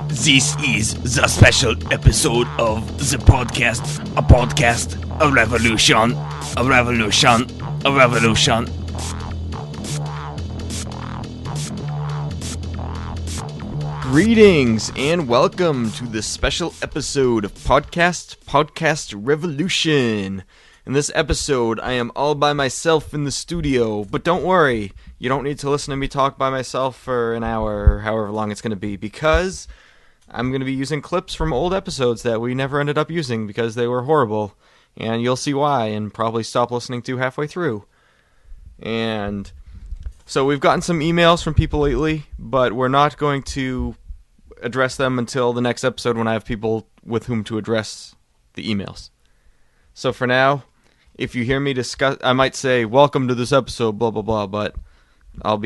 This is the special episode of the podcast. A podcast, a revolution, a revolution, a revolution. Greetings and welcome to this special episode of Podcast Revolution. In this episode, I am all by myself in the studio, but don't worry, you don't need to listen to me talk by myself for an hour or however long it's going to be, because I'm going to be using clips from old episodes that we never ended up using because they were horrible, and you'll see why and probably stop listening to halfway through. And so we've gotten some emails from people lately, but we're not going to address them until the next episode when I have people with whom to address the emails. So for now, if you hear me discuss, I might say, welcome to this episode, blah, blah, blah, but that'll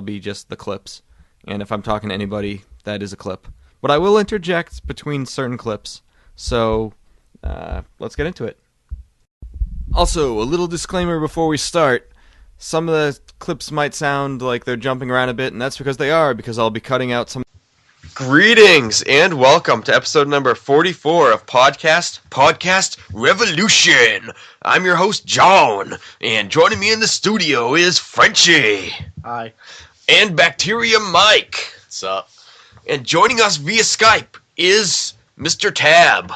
be just the clips. And if I'm talking to anybody, that is a clip. But I will interject between certain clips. So let's get into it. Also, a little disclaimer before we start. Some of the clips might sound like they're jumping around a bit, and that's because they are, because I'll be cutting out some. Greetings and welcome to episode number 44 of Podcast Revolution. I'm your host, John, and joining me in the studio is Frenchie. Hi. And Bacteria Mike. What's up? And joining us via Skype is Mr. Tab.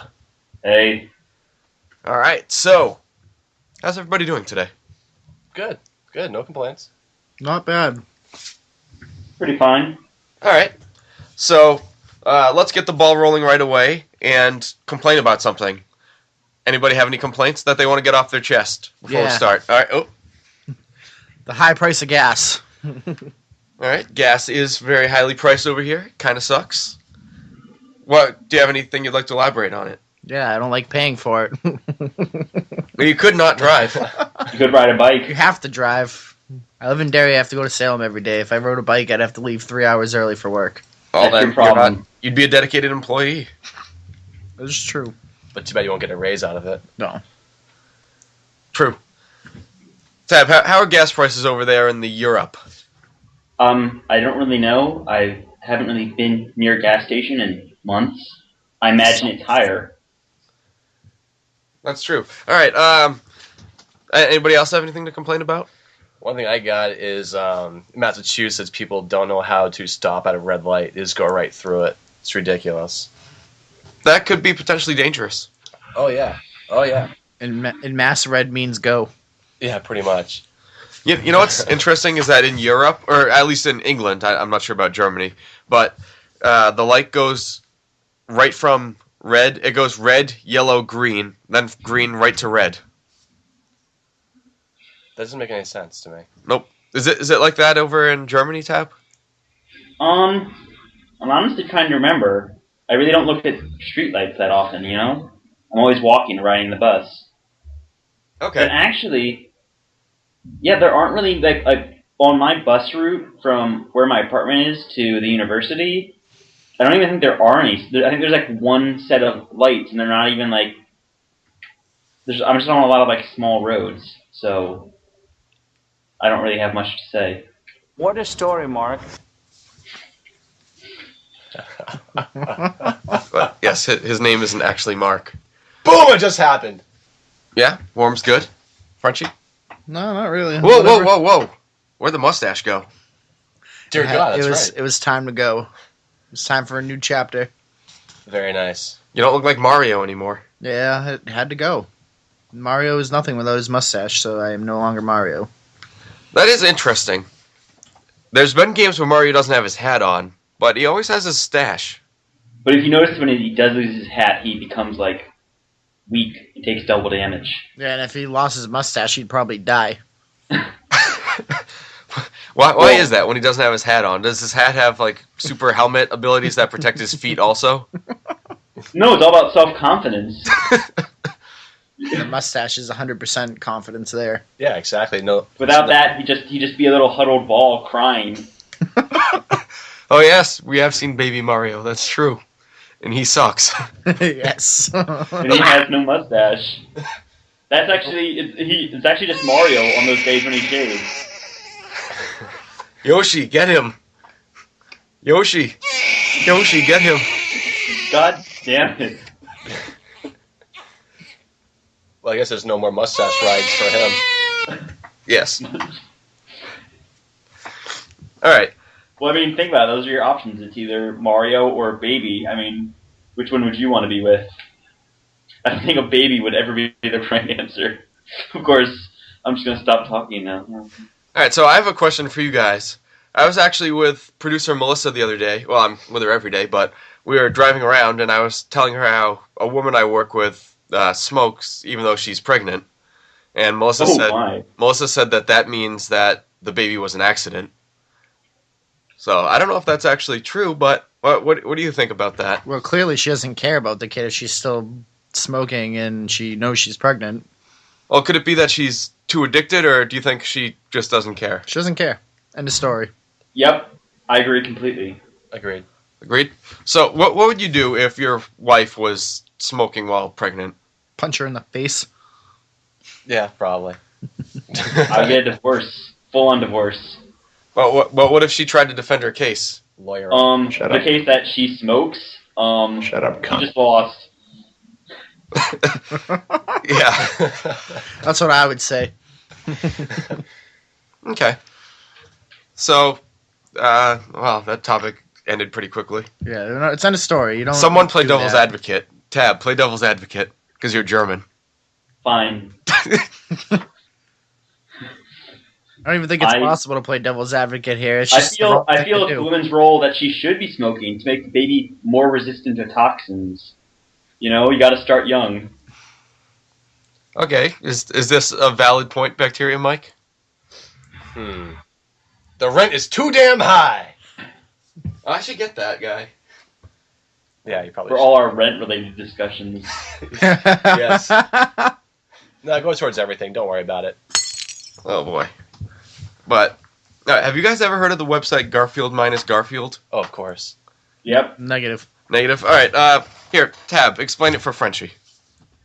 Hey. Alright, so, how's everybody doing today? Good, no complaints. Not bad. Pretty fine. Alright, so, let's get the ball rolling right away and complain about something. Anybody have any complaints that they want to get off their chest before we start? Alright, The high price of gas. Alright, gas is very highly priced over here. Kind of sucks. What, do you have anything you'd like to elaborate on it? Yeah, I don't like paying for it. Well, you could not drive. You could ride a You bike. have to drive. I live in Derry, I have to go to Salem every day. If I rode a bike, I'd have to leave 3 hours early for work. All That's that your problem. you'd be a dedicated employee. It's true. But too bad you won't get a raise out of it. No. True. Tab, how are gas prices over there in the Europe? I don't really know. I haven't really been near a gas station in months. I imagine it's higher. That's true. All right. Anybody else have anything to complain about? One thing I got is Massachusetts people don't know how to stop at a red light. They just go right through it. It's ridiculous. That could be potentially dangerous. Oh yeah. In Mass, red means go. Yeah, pretty much. You know what's interesting is that in Europe, or at least in England, I'm not sure about Germany, but the light goes right from red. It goes red, yellow, green, then green right to red. That doesn't make any sense to me. Nope. Is it like that over in Germany, Tab? I'm honestly trying to remember. I really don't look at streetlights that often, you know? I'm always walking or riding the bus. Okay. But actually, yeah, there aren't really, like on my bus route from where my apartment is to the university, I don't even think there are any. I think there's like one set of lights, and they're not even like. I'm just on a lot of like small roads, so I don't really have much to say. What a story, Mark. But yes, his name isn't actually Mark. Boom! It just happened. Yeah, warm's good. Frenchie? No, not really. Whoa. Where'd the mustache go? Dear God, that's right. It was time to go. It was time for a new chapter. Very nice. You don't look like Mario anymore. Yeah, it had to go. Mario is nothing without his mustache, so I am no longer Mario. That is interesting. There's been games where Mario doesn't have his hat on, but he always has his stash. But if you notice when he does lose his hat, he becomes like weak. He takes double damage. Yeah, and if he lost his mustache, he'd probably die. Why is that when he doesn't have his hat on? Does his hat have like super helmet abilities that protect his feet also? No, it's all about self-confidence. The mustache is 100% confidence there. Yeah, exactly. No. Without that, he'd just be a little huddled ball crying. Oh yes, we have seen Baby Mario. That's true, and he sucks. Yes. And he has no mustache. That's actually it's actually just Mario on those days when he shaves. Yoshi, get him! Yoshi, get him! God damn it. Well, I guess there's no more mustache rides for him. Yes. All right. Well, I mean, think about it. Those are your options. It's either Mario or Baby. I mean, which one would you want to be with? I don't think a baby would ever be the right answer. Of course, I'm just going to stop talking now. All right, so I have a question for you guys. I was actually with producer Melissa the other day. Well, I'm with her every day, but we were driving around, and I was telling her how a woman I work with smokes even though she's pregnant. And Melissa said that means that the baby was an accident. So I don't know if that's actually true, but what do you think about that? Well, clearly she doesn't care about the kid if she's still smoking and she knows she's pregnant. Well, could it be that she's too addicted, or do you think she just doesn't care? She doesn't care. End of story. Yep, I agree completely. Agreed. Agreed? So what would you do if your wife was smoking while pregnant? Punch her in the face. Yeah, probably. I'd get a divorce. Full-on divorce. Well, what if she tried to defend her case? Lawyer. The case that she smokes, Shut up, she cunt. just lost. Yeah. That's what I would say. Okay. So, well, that topic ended pretty quickly. Yeah, it's end of story. You don't. Someone play do devil's that. advocate. Tab, play devil's advocate, because you're German. Fine. I don't even think it's possible to play devil's advocate here. It's just I feel it's a woman's role that she should be smoking to make the baby more resistant to toxins. You know, you got to start young. Okay, is this a valid point, Bacteria Mike? The rent is too damn high. I should get that guy. Yeah, you probably For should. all our rent-related discussions. Yes. No, it goes towards everything. Don't worry about it. Oh boy. But have you guys ever heard of the website Garfield minus Garfield? Oh, of course. Yep. Negative. Negative. All right. Here, Tab, explain it for Frenchie.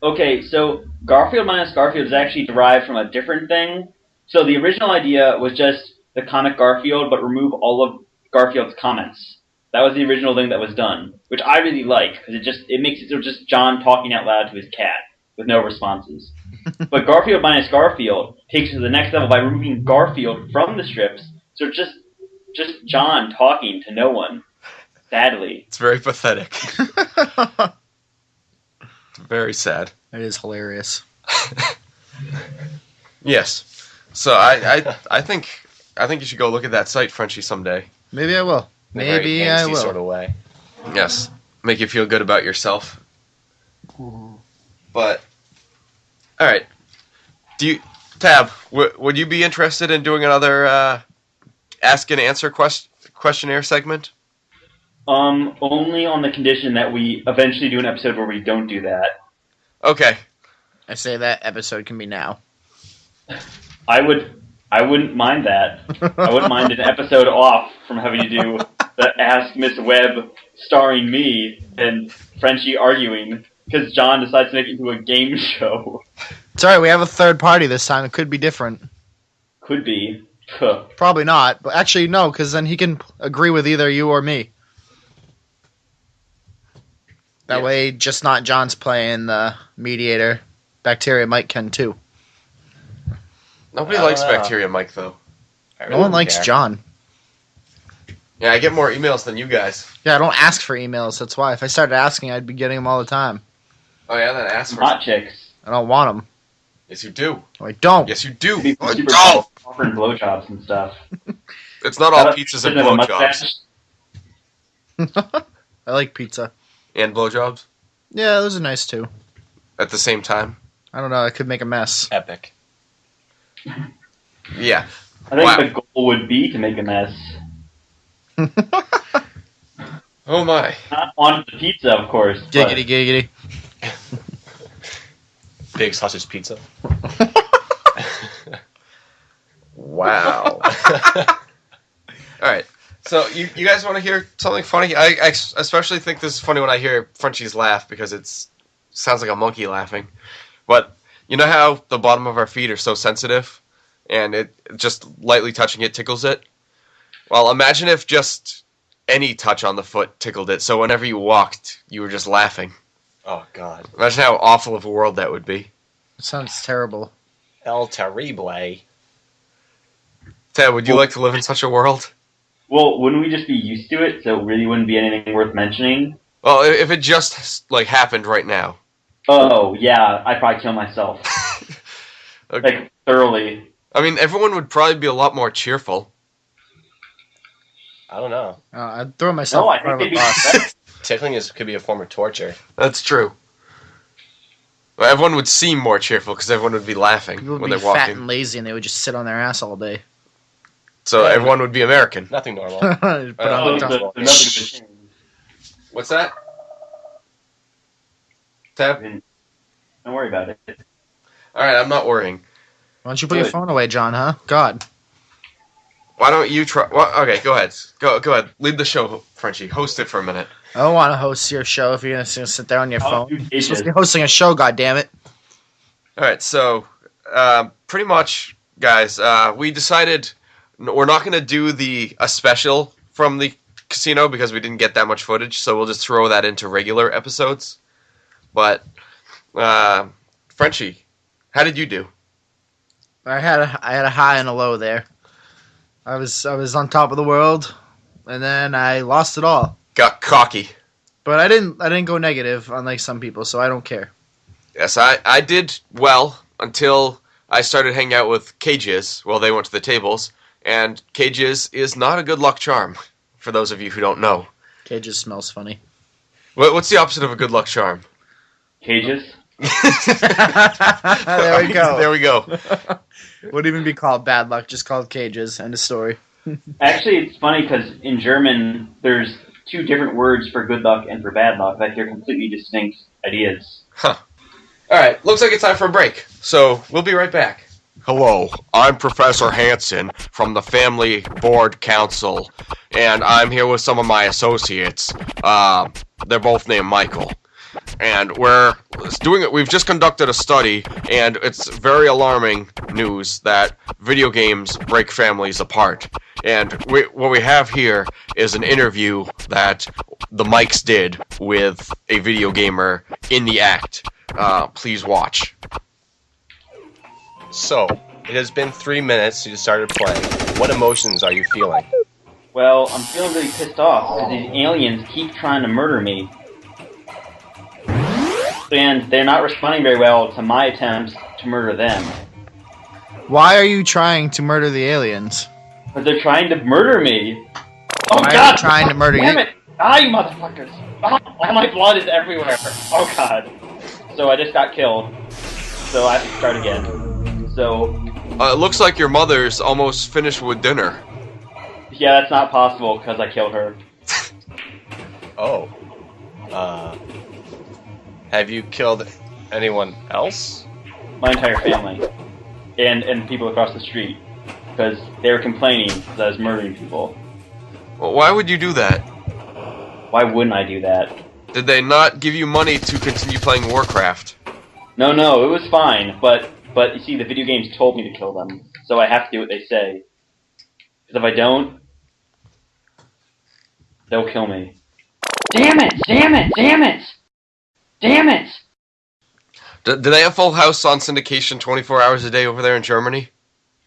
Okay, so Garfield minus Garfield is actually derived from a different thing. So the original idea was just the comic Garfield, but remove all of Garfield's comments. That was the original thing that was done, which I really like, because it makes it just John talking out loud to his cat with no responses. But Garfield minus Garfield takes it to the next level by removing Garfield from the strips, so it's just John talking to no one. Sadly. It's very pathetic. Very sad. It is hilarious. Yes. So I think you should go look at that site, Frenchie, someday. Maybe I will. In a very Maybe I angsty will. sort of way. Yes. Make you feel good about yourself. But all right. Tab, would you be interested in doing another ask and answer questionnaire segment? Only on the condition that we eventually do an episode where we don't do that. Okay. I say that episode can be now. I wouldn't mind that. I wouldn't mind an episode off from having to do the Ask Miss Webb starring me and Frenchie arguing because John decides to make it into a game show. It's alright, we have a third party this time. It could be different. Could be. Huh. Probably not. But actually, no, because then he can agree with either you or me. That way, just not John's playing the mediator. Bacteria Mike can too. Nobody likes Bacteria Mike, though. No one likes John. Yeah, I get more emails than you guys. Yeah, I don't ask for emails. That's why. If I started asking, I'd be getting them all the time. Oh, yeah, then ask for Hot chicks. I don't want them. Yes, you do. No, I don't. Yes, you do. People Oh, super no! offering blowjobs and stuff. It's not all pizzas and Have a blowjobs. mustache. I like pizza. And blowjobs Yeah, those are nice too. at the same time. I don't know. I could make a mess. Epic. Yeah. I think Wow. the goal would be to make a mess. Oh my. Not on the pizza, of course. but- Giggity, giggity. Big sausage pizza. Wow. All right. So you guys want to hear something funny? I especially think this is funny when I hear Frenchie's laugh because it sounds like a monkey laughing. But you know how the bottom of our feet are so sensitive, and it just lightly touching it tickles it. Well, imagine if just any touch on the foot tickled it. So whenever you walked, you were just laughing. Oh, God. Imagine how awful of a world that would be. It sounds terrible. El Terrible. Ted, would you like to live in such a world? Well, wouldn't we just be used to it, so it really wouldn't be anything worth mentioning? Well, if it just, like, happened right now. Oh, yeah, I'd probably kill myself. Okay. Like, thoroughly. I mean, everyone would probably be a lot more cheerful. I don't know. I'd throw myself No, I in front think of they'd a be bus. Tickling could be a form of torture. That's true. Well, everyone would seem more cheerful because everyone would be laughing People would when be they're fat walking. and lazy, and they would just sit on their ass all day. So everyone would be American. Nothing normal. Put on Oh, the there's tongue. nothing to change. What's that? Tab? Don't worry about it. Alright, I'm not worrying. Why don't you put your phone away, John, huh? God. Why don't you try... Well, okay, go ahead. Go ahead. Lead the show, Frenchie. Host it for a minute. I don't want to host your show if you're going to sit there on your phone. do You're supposed to be hosting a show, goddammit. Alright, so... pretty much, guys, we decided we're not going to do a special from the casino because we didn't get that much footage, so we'll just throw that into regular episodes. But, Frenchie, how did you do? I had a high and a low there. I was on top of the world, and then I lost it all. Got cocky. But I didn't go negative, unlike some people, so I don't care. Yes, I did well until I started hanging out with Cages while they went to the tables, and Cages is not a good luck charm, for those of you who don't know. Cages smells funny. What's the opposite of a good luck charm? Cages? There we go. There we go. Wouldn't even be called bad luck, just called cages. End of story. Actually, it's funny because in German, there's two different words for good luck and for bad luck. Like, they're completely distinct ideas. Alright, looks like it's time for a break, so we'll be right back. Hello, I'm Professor Hanson from the Family Board Council, and I'm here with some of my associates. They're both named Michael. And we've just conducted a study, and it's very alarming news that video games break families apart. And what we have here is an interview that the Mikes did with a video gamer in the act. Please watch. So, it has been 3 minutes since you started playing. What emotions are you feeling? Well, I'm feeling really pissed off because these aliens keep trying to murder me. And they're not responding very well to my attempts to murder them. Why are you trying to murder the aliens? But they're trying to murder me. Oh, Why are God! you trying to murder Damn you? it! Die, you motherfuckers! Oh, all my blood is everywhere. Oh, God. So I just got killed. So I have to start again. So, It looks like your mother's almost finished with dinner. yeah, that's not possible because I killed her. Oh. Have you killed anyone else? My entire family. And people across the street. Because they were complaining that I was murdering people. Well, why would you do that? Why wouldn't I do that? Did they not give you money to continue playing Warcraft? No, it was fine, but you see, the video games told me to kill them, so I have to do what they say. Because if I don't, they'll kill me. Damn it! Damn it! Damn it! Damn it! Do they have Full House on syndication 24 hours a day over there in Germany?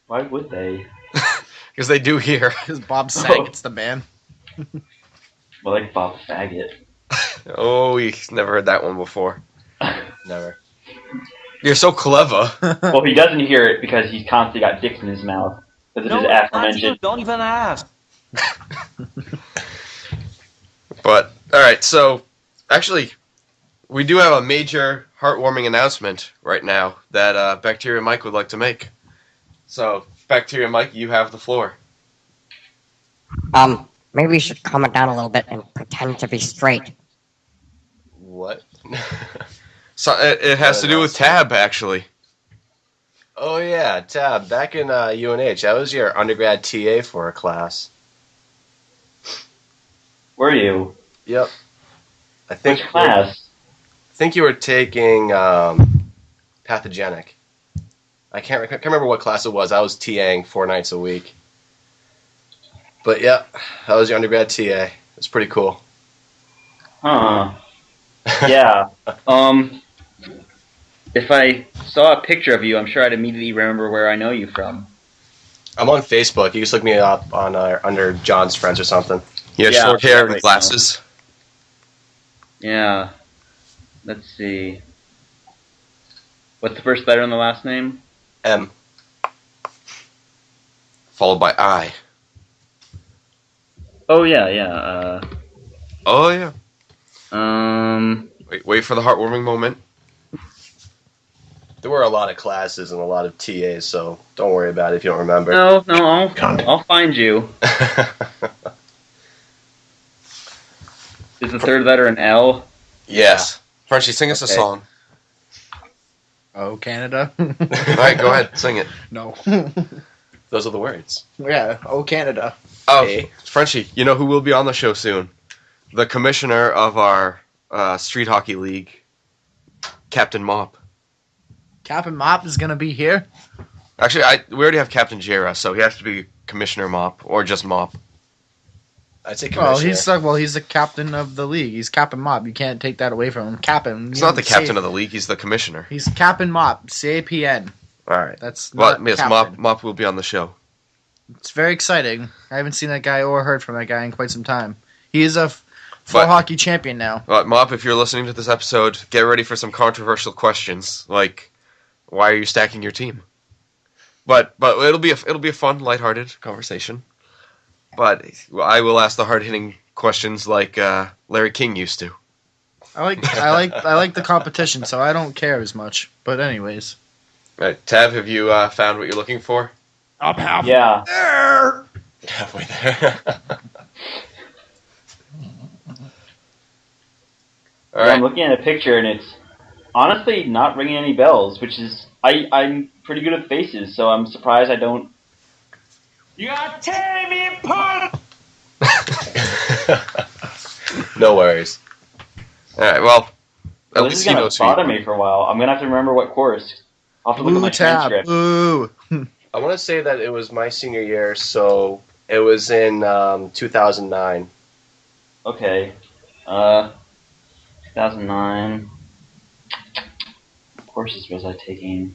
Why would they? Because they do here. Because Bob Saget's the man. Well, like Bob Faggot. Oh, he's never heard that one before. Never. You're so clever. Well, he doesn't hear it because he's constantly got dicks in his mouth. Because of his aforementioned. Don't even ask. But, alright, so, actually, we do have a major heartwarming announcement right now that Bacteria Mike would like to make. So, Bacteria Mike, you have the floor. Maybe we should calm it down a little bit and pretend to be straight. What? So it has to do with Tab, actually. Oh yeah, Tab. Back in UNH, I was your undergrad TA for a class. Were you? Yep. I think Which class? I think you were taking pathogenic. I can't remember what class it was. I was TAing 4 nights a week. But yeah, I was your undergrad TA. It's pretty cool. Huh. Yeah. If I saw a picture of you, I'm sure I'd immediately remember where I know you from. I'm on Facebook. You can just look me up on under John's Friends or something. He has Yeah, short hair right and glasses. Yeah. Let's see. What's the first letter in the last name? M. Followed by I. Oh, yeah. Oh, yeah. Um. Wait for the heartwarming moment. There were a lot of classes and a lot of TAs, so don't worry about it if you don't remember. No, I'll find you. Is the third letter an L? Yes. Frenchie, sing us a Okay. song. Oh, Canada. All right, go ahead, sing it. No. Those are the words. Yeah. Oh, Canada. Oh, Hey. Frenchie, you know who will be on the show soon? The commissioner of our street hockey league, Captain Mop. Captain Mop is gonna be here. Actually, we already have Captain Jera, so he has to be Commissioner Mop or just Mop. I'd say commissioner. He's the captain of the league. He's Captain Mop. You can't take that away from him. Captain. He's not the captain of the league; he's the commissioner. He's Captain Mop. CAPN. All right. That's Well, not yes, captain. Mop will be on the show. It's very exciting. I haven't seen that guy or heard from that guy in quite some time. He is a full But- hockey champion now. Mop, if you're listening to this episode, get ready for some controversial questions, like, why are you stacking your team? But it'll be a fun, lighthearted conversation. But I will ask the hard-hitting questions like Larry King used to. I like the competition, so I don't care as much. But anyways, All right, Tav, have you found what you're looking for? Yeah. Halfway there. All I'm right. looking at a picture and it's honestly not ringing any bells, which is I'm pretty good at faces, so I'm surprised I don't. You are tearing me apart. No worries. All right. Well, at This is least he gonna knows who you bother are. me for a while. I'm gonna have to remember what course. I'll have to look at my transcript. Boo. I want to say that it was my senior year, so it was in 2009. Okay. 2009. What courses was I taking?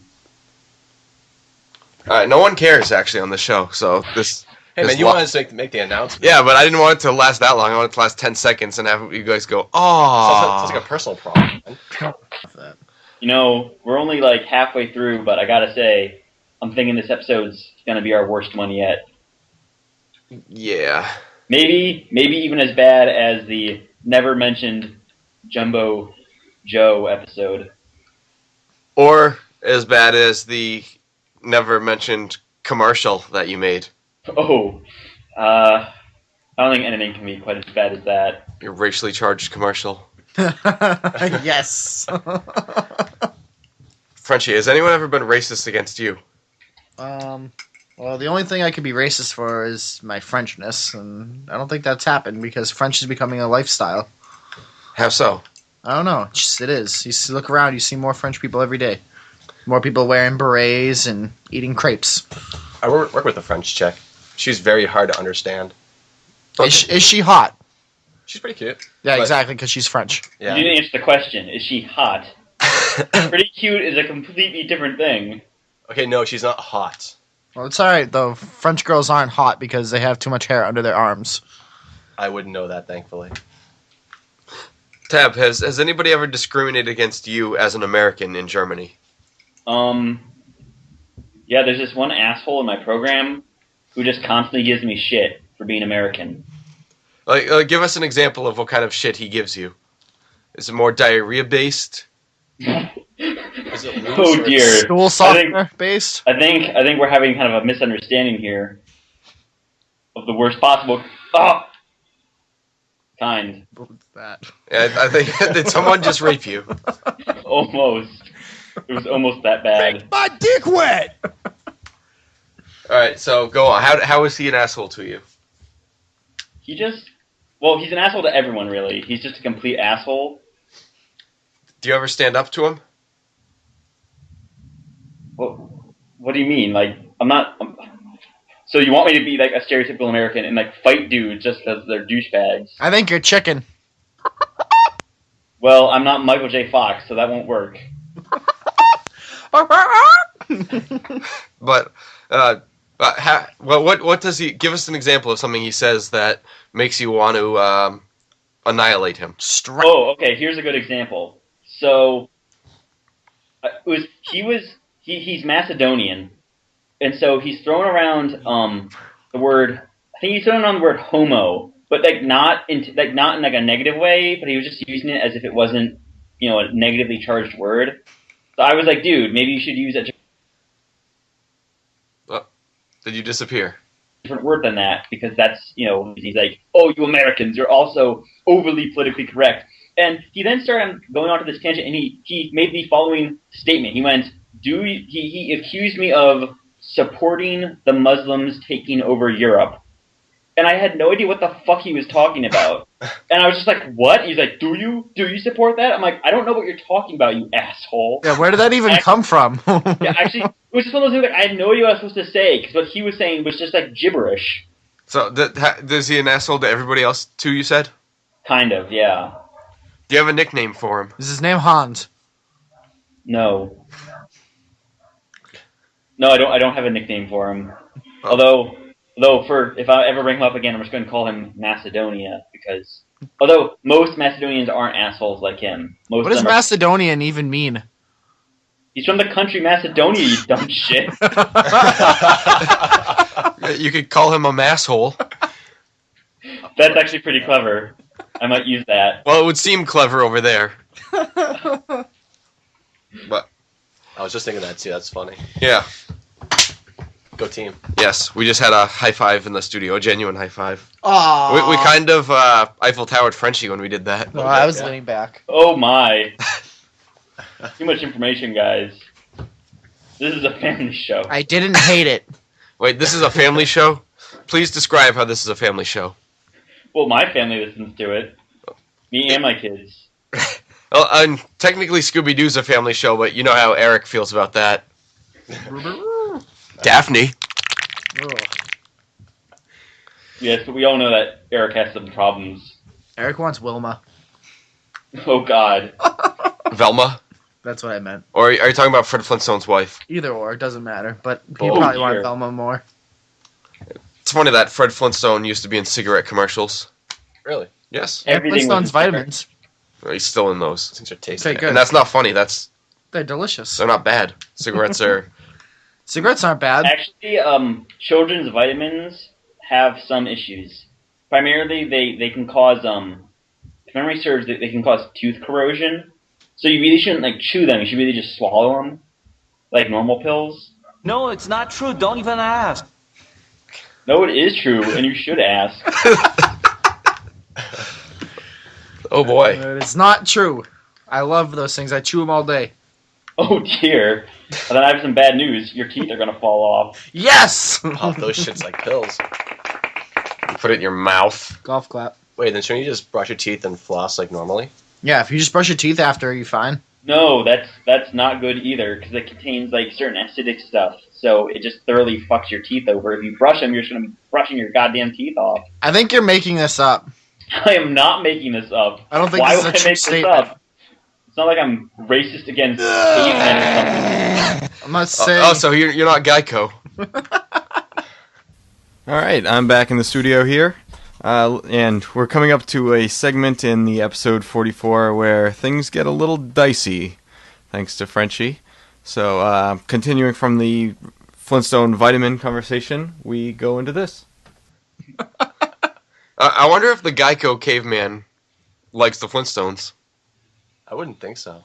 All right. No one cares actually on the show, so this. Hey this man, you lo- wanted to make the announcement. Yeah, but I didn't want it to last that long. I wanted it to last 10 seconds and have you guys go, Sounds like oh. a personal problem. Man. You know, we're only like halfway through, but I gotta say, I'm thinking this episode's gonna be our worst one yet. Yeah. Maybe even as bad as the never mentioned Jumbo Joe episode. Or as bad as the never mentioned commercial that you made. Oh, I don't think anything can be quite as bad as that. Your racially charged commercial. Yes. Frenchie, has anyone ever been racist against you? Well, the only thing I could be racist for is my Frenchness, and I don't think that's happened because French is becoming a lifestyle. How so? I don't know. It is. You look around, you see more French people every day. More people wearing berets and eating crepes. I work with a French chick. She's very hard to understand. Is she hot? She's pretty cute. Yeah, But- exactly, because she's French. Yeah. You didn't answer the question. Is she hot? Pretty cute is a completely different thing. Okay, no, she's not hot. Well, it's alright, though. French girls aren't hot because they have too much hair under their arms. I wouldn't know that, thankfully. Tab, has anybody ever discriminated against you as an American in Germany? Yeah, there's this one asshole in my program who just constantly gives me shit for being American. Like, give us an example of what kind of shit he gives you. Is it more diarrhea-based? Is it loose Oh or- dear. School soccer based? I think we're having kind of a misunderstanding here of the worst possible kind. What's that? Yeah, I think did someone just rape you? Almost. It was almost that bad. My dick wet! All right, so go on. How is he an asshole to you? He's an asshole to everyone, really. He's just a complete asshole. Do you ever stand up to him? What do you mean? Like, I'm not... So you want me to be like a stereotypical American and like fight dudes just because they're douchebags? I think you're chicken. Well, I'm not Michael J. Fox, so that won't work. But what does he give us an example of something he says that makes you want to annihilate him? Oh, okay. Here's a good example. So he's Macedonian, and so he's throwing around the word. I think he's throwing around the word homo, but not in like a negative way. But he was just using it as if it wasn't a negatively charged word. So I was like, dude, maybe you should use a Did you disappear? different word than that, because that's, he's like, oh, you Americans, you're also overly politically correct. And he then started going on to this tangent, and he made the following statement. He went, he accused me of supporting the Muslims taking over Europe. And I had no idea what the fuck he was talking about. And I was just like, what? He's like, do you support that? I'm like, I don't know what you're talking about, you asshole. Yeah, where did that even come from? Yeah, actually, it was just one of those things, like, I had no idea what I was supposed to say, because what he was saying was just, like, gibberish. So, is he an asshole to everybody else, too, you said? Kind of, yeah. Do you have a nickname for him? Is his name Hans? No. No, I don't have a nickname for him. Although if I ever bring him up again, I'm just going to call him Macedonia, because although most Macedonians aren't assholes like him. What does Macedonian even mean? He's from the country Macedonia, you dumb shit. You could call him a masshole. That's actually pretty clever. I might use that. Well, it would seem clever over there. But I was just thinking that too. That's funny. yeah. Go team. Yes, we just had a high five in the studio, a genuine high five. Oh, We kind of Eiffel Towered Frenchie when we did that. No, I was leaning back. Oh my. Too much information, guys. This is a family show. I didn't hate it. Wait, this is a family show? Please describe how this is a family show. Well, my family listens to it. Me and my kids. Well, and technically Scooby-Doo's a family show, but you know how Eric feels about that. Daphne. Yes, but we all know that Eric has some problems. Eric wants Wilma. Oh, God. Velma? That's what I meant. Or are you talking about Fred Flintstone's wife? Either or, it doesn't matter. But he Oh, probably dear. want Velma more. It's funny that Fred Flintstone used to be in cigarette commercials. Really? Yes. Everything Flintstone's was- vitamins. He's still in those. Things are tasty. Okay, good. And that's not funny. They're delicious. They're not bad. Cigarettes are... Cigarettes aren't bad. Actually, children's vitamins have some issues. Primarily, they can cause, if memory serves, they can cause tooth corrosion. So you really shouldn't, chew them. You should really just swallow them, like normal pills. No, it's not true. Don't even ask. No, it is true, and you should ask. Oh, boy. It's not true. I love those things. I chew them all day. Oh, dear. And then I have some bad news. Your teeth are going to fall off. Yes! Pop those shits like pills. You put it in your mouth. Golf clap. Wait, then shouldn't you just brush your teeth and floss like normally? Yeah, if you just brush your teeth after, you're fine. No, that's not good either, because it contains, certain acidic stuff. So it just thoroughly fucks your teeth over. If you brush them, you're just going to be brushing your goddamn teeth off. I think you're making this up. I am not making this up. I don't think Why this is would a I true make statement. this up? It's not like I'm racist against cavemen or something. I'm not saying... Oh, so you're not Geico. All right, I'm back in the studio here, and we're coming up to a segment in the episode 44 where things get a little dicey, thanks to Frenchie. So, continuing from the Flintstone vitamin conversation, we go into this. I wonder if the Geico caveman likes the Flintstones. I wouldn't think so.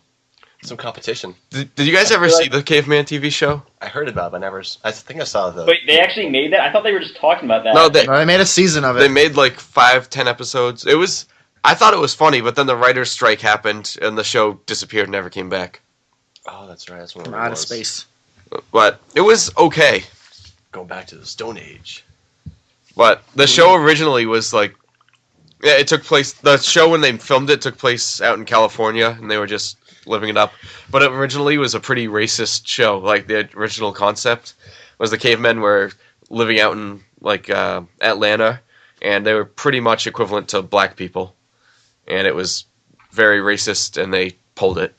Some competition. Did you guys ever see the Caveman TV show? I heard about it, but I think I saw the... Wait, they actually made that? I thought they were just talking about that. No, No, they made a season of it. they made 5-10 episodes. I thought it was funny, but then the writer's strike happened and the show disappeared and never came back. Oh, that's right. That's one From of outer was. space. But it was okay. Going back to the Stone Age. But the show originally was it took place. The show when they filmed it took place out in California, and they were just living it up. But it originally was a pretty racist show. The original concept was the cavemen were living out in like Atlanta, and they were pretty much equivalent to black people, and it was very racist, and they pulled it.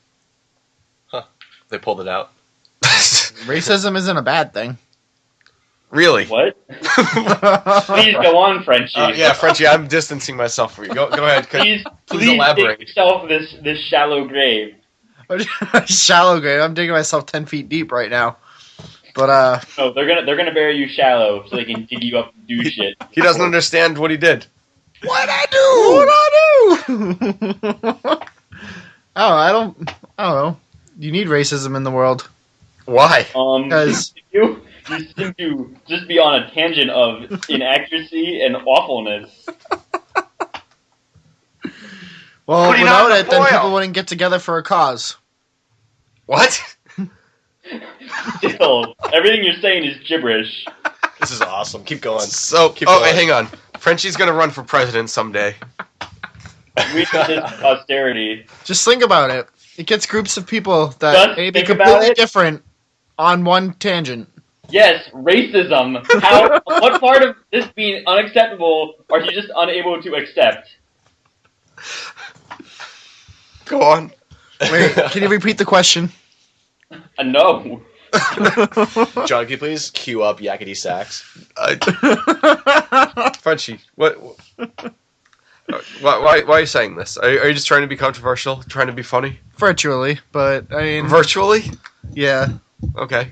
They pulled it out. Racism isn't a bad thing. Really? What? Please go on, Frenchie. Yeah, Frenchie, I'm distancing myself from you. Go ahead. Please elaborate. dig yourself this shallow grave. Shallow grave. I'm digging myself 10 feet deep right now. But No, they're gonna bury you shallow so they can dig you up and do shit. He doesn't understand what he did. What'd I do? I don't know. You need racism in the world. Why? Because you seem to just be on a tangent of inaccuracy and awfulness. well, Put it on without the it, then foil. people wouldn't get together for a cause. What? Still, everything you're saying is gibberish. This is awesome. Keep going. So, Keep oh, going. hang on. Frenchie's gonna run for president someday. We do this posterity. Just think about it. It gets groups of people Just that may be think about completely it. different on one tangent. Yes, racism. How? What part of this being unacceptable are you just unable to accept? Go on. Wait, can you repeat the question? No. John, can you please cue up Yakety Sax? Frenchie, what? Why are you saying this? Are you just trying to be controversial? Trying to be funny? Virtually, but I mean, Virtually? yeah. Okay.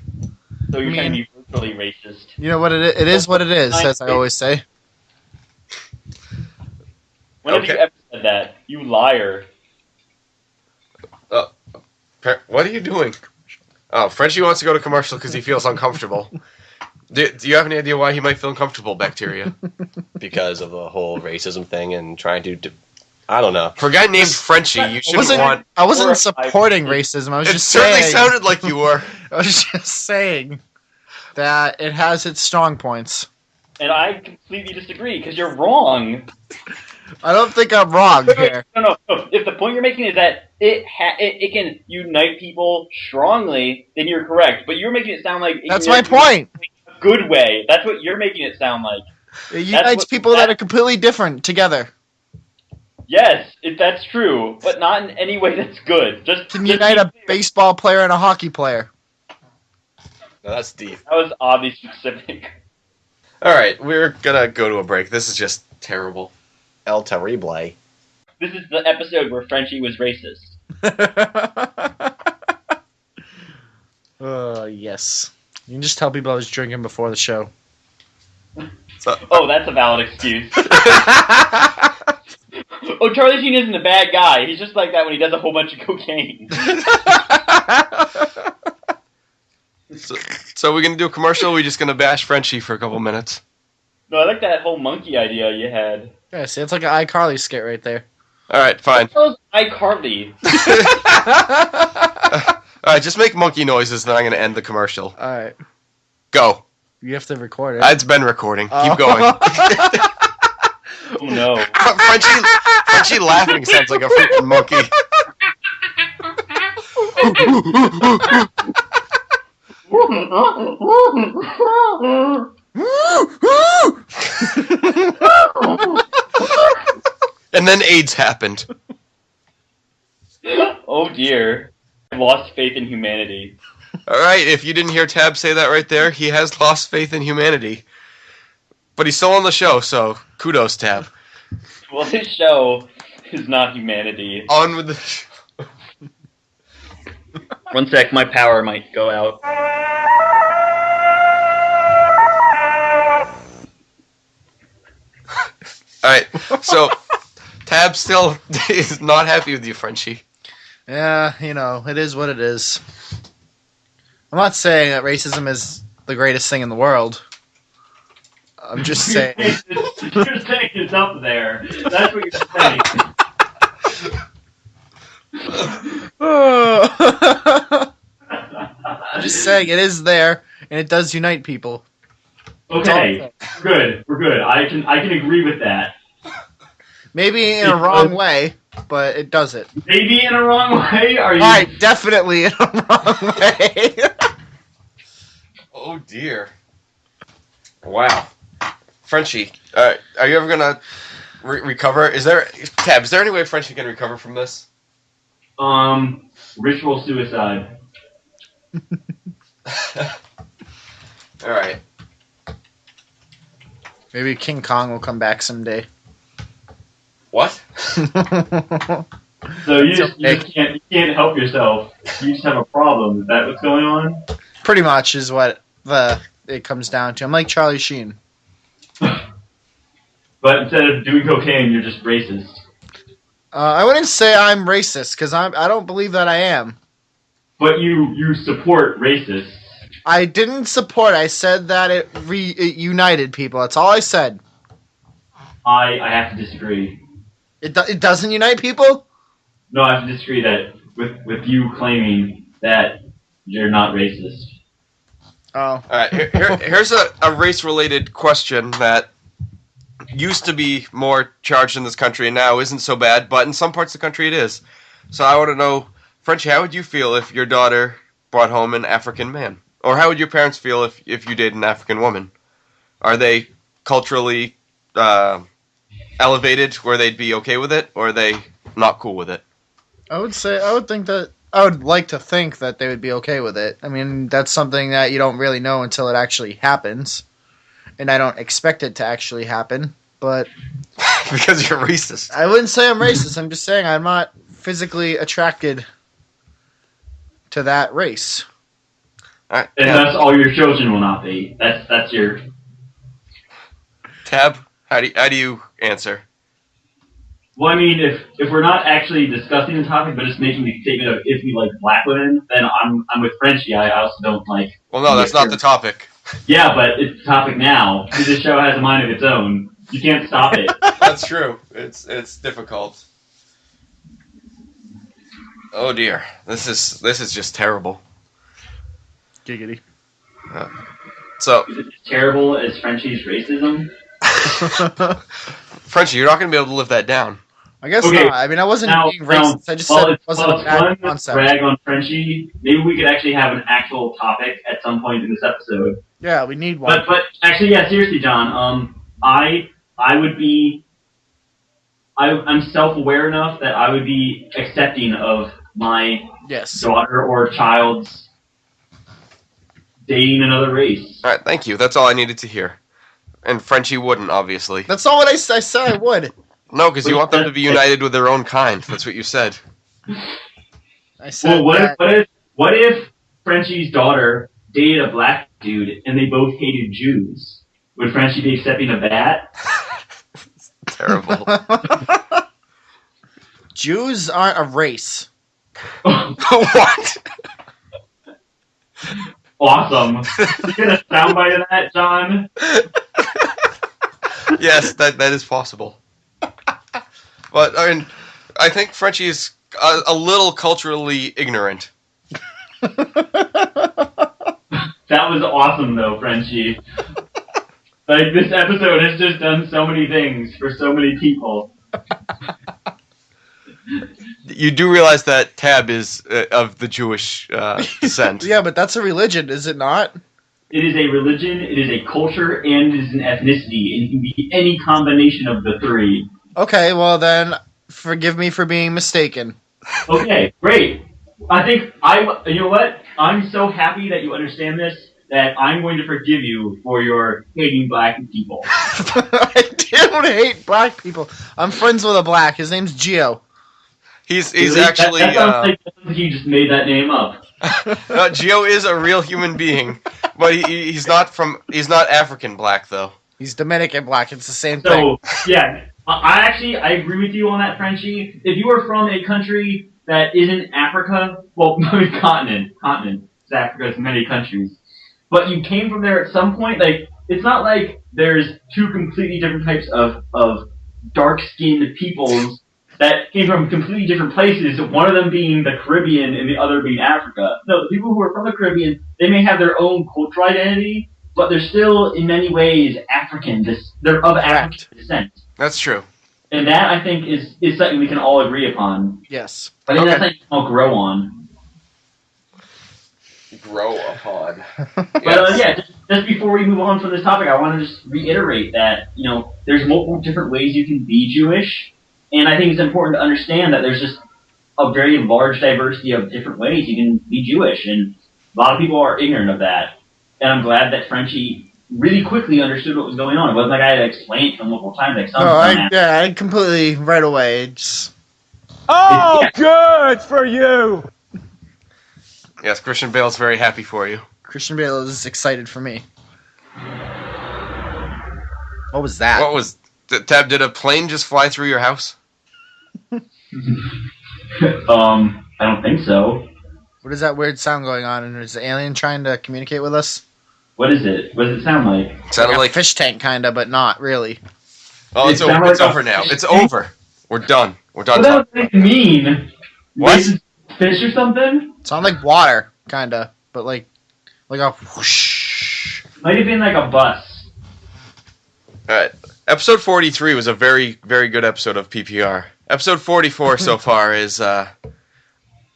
So you're I trying to mean- be virtually racist. You know what it is? It is what it is, as I always say. When have Okay. you ever said that? You liar. What are you doing? Oh, Frenchie wants to go to commercial because he feels uncomfortable. Do you have any idea why he might feel uncomfortable, Bacteria? Because of the whole racism thing and trying to... I don't know. For a guy named Frenchie, you shouldn't want... I wasn't Or- supporting racism. I was It just certainly saying. sounded like you were. I was just saying that it has its strong points. And I completely disagree because you're wrong. I don't think I'm wrong here. No. If the point you're making is that it can unite people strongly, then you're correct. But you're making it sound like That's my point. a good way. That's what you're making it sound like. It unites what- people that that- are completely different together. Yes, that's true, but not in any way that's good. Just Can unite a baseball player and a hockey player. No, that's deep. That was oddly specific. All right, we're gonna go to a break. This is just terrible. El Terrible. This is the episode where Frenchie was racist. Yes. You can just tell people I was drinking before the show. So, Oh, that's a valid excuse. Oh, Charlie Sheen isn't a bad guy. He's just like that when he does a whole bunch of cocaine. so we're gonna do a commercial. Or we're just gonna bash Frenchie for a couple minutes. No, I like that whole monkey idea you had. Yeah, see, it's like an iCarly skit right there. All right, fine. That was iCarly. All right, just make monkey noises, then I'm gonna end the commercial. Alright. Go. You have to record it. It's been recording. Keep going. Oh no. Frenchie laughing sounds like a freaking monkey. And then AIDS happened. Oh dear. I lost faith in humanity. All right, if you didn't hear Tab say that right there, he has lost faith in humanity. But he's still on the show, so kudos, Tab. Well, this show is not humanity. On with the show. 1 sec, my power might go out. All right, so Tab still is not happy with you, Frenchie. Yeah, you know, it is what it is. I'm not saying that racism is the greatest thing in the world. I'm just saying. You're saying it's up there. That's what you're saying. I'm just saying it is there, and it does unite people. Okay, good. We're good. I can agree with that. Maybe in a wrong way, but it does it. Maybe in a wrong way. Are you? Alright, definitely in a wrong way. Oh dear. Wow. Frenchie, are you ever gonna recover? Tab, is there any way Frenchie can recover from this? Ritual suicide. Alright. Maybe King Kong will come back someday. What? So you just can't help yourself. You just have a problem. Is that what's going on? Pretty much is what it comes down to. I'm like Charlie Sheen. But instead of doing cocaine, you're just racist. I wouldn't say I'm racist because I don't believe that I am. But you support racists. I didn't support. I said that it united people. That's all I said. I have to disagree. It doesn't unite people? No, I have to disagree that with you claiming that you're not racist. Oh. Alright, here's a race-related question that used to be more charged in this country and now isn't so bad, but in some parts of the country it is. So I want to know, Frenchie, how would you feel if your daughter brought home an African man? Or how would your parents feel if you dated an African woman? Are they culturally elevated where they'd be okay with it, or are they not cool with it? I would like to think that they would be okay with it. I mean, that's something that you don't really know until it actually happens. And I don't expect it to actually happen, but... Because you're racist. I wouldn't say I'm racist. I'm just saying I'm not physically attracted to that race. All right, And that's all your children will not be. That's your... Tab, how do you answer? Well, I mean, if we're not actually discussing the topic, but just making the statement of if we like black women, then I'm with Frenchie. I also don't like... Well, no, that's not the topic. Yeah, but it's the topic now. This show has a mind of its own. You can't stop it. That's true. It's difficult. Oh dear, this is just terrible. Giggity. So Is it as terrible as Frenchie's racism? Frenchie, you're not going to be able to live that down. I guess Okay, not. I mean, I wasn't being racist. I just while said it it's wasn't a fun bad to concept. brag on Frenchie, maybe we could actually have an actual topic at some point in this episode. Yeah, we need one. But actually, yeah, seriously, John. I would be. I'm self-aware enough that I would be accepting of my Yes. daughter or child's dating another race. All right, thank you. That's all I needed to hear. And Frenchie wouldn't, obviously. That's not what I said I would. No, because you want them to be united with their own kind. That's what you said. I said Well, that. what if Frenchie's daughter dated a black dude and they both hated Jews? Would Frenchie be accepting of that? Terrible. Jews aren't a race. What? Awesome. You get a soundbite of that, John? Yes, that is possible. But I mean, I think Frenchie is a little culturally ignorant. That was awesome, though, Frenchie. Like, this episode has just done so many things for so many people. You do realize that Tab is of the Jewish descent. Yeah, but that's a religion, is it not? It is a religion, it is a culture, and it is an ethnicity. And it can be any combination of the three. Okay, well then, forgive me for being mistaken. Okay, great. I think you know what? I'm so happy that you understand this that I'm going to forgive you for your hating black people. I don't hate black people. I'm friends with a black. His name's Gio. He's actually... That sounds like he just made that name up. Gio is a real human being, but he's not African black, though. He's Dominican black. It's the same thing. So, yeah, I agree with you on that, Frenchie. If you are from a country that isn't Africa, well, continent, it's Africa's many countries, but you came from there at some point, like, it's not like there's two completely different types of dark-skinned peoples that came from completely different places, one of them being the Caribbean and the other being Africa. No, the people who are from the Caribbean, they may have their own cultural identity, but they're still, in many ways, African. They're of African descent. That's true. And that, I think, is something we can all agree upon. Yes. I think that's something we can all grow on. Grow upon. But, yeah, just before we move on from this topic, I want to just reiterate that, there's multiple different ways you can be Jewish, and I think it's important to understand that there's just a very large diversity of different ways you can be Jewish, and a lot of people are ignorant of that. And I'm glad that Frenchie really quickly understood what was going on. It wasn't like I had to explain it to him multiple times. Like I completely right away. Good for you. Yes, Christian Bale's very happy for you. Christian Bale is excited for me. What was that? Tab, did a plane just fly through your house? I don't think so. What is that weird sound going on? And is the alien trying to communicate with us? What is it? What does it sound like? It sounded like a fish tank, kinda, but not really. Oh, it's over. It's over now. It's over. We're done. We're done. What does it mean? What? Fish or something? It sounds like water, kinda, but like a whoosh. Might have been like a bus. All right. Episode 43 was a very, very good episode of PPR. Episode 44 so far is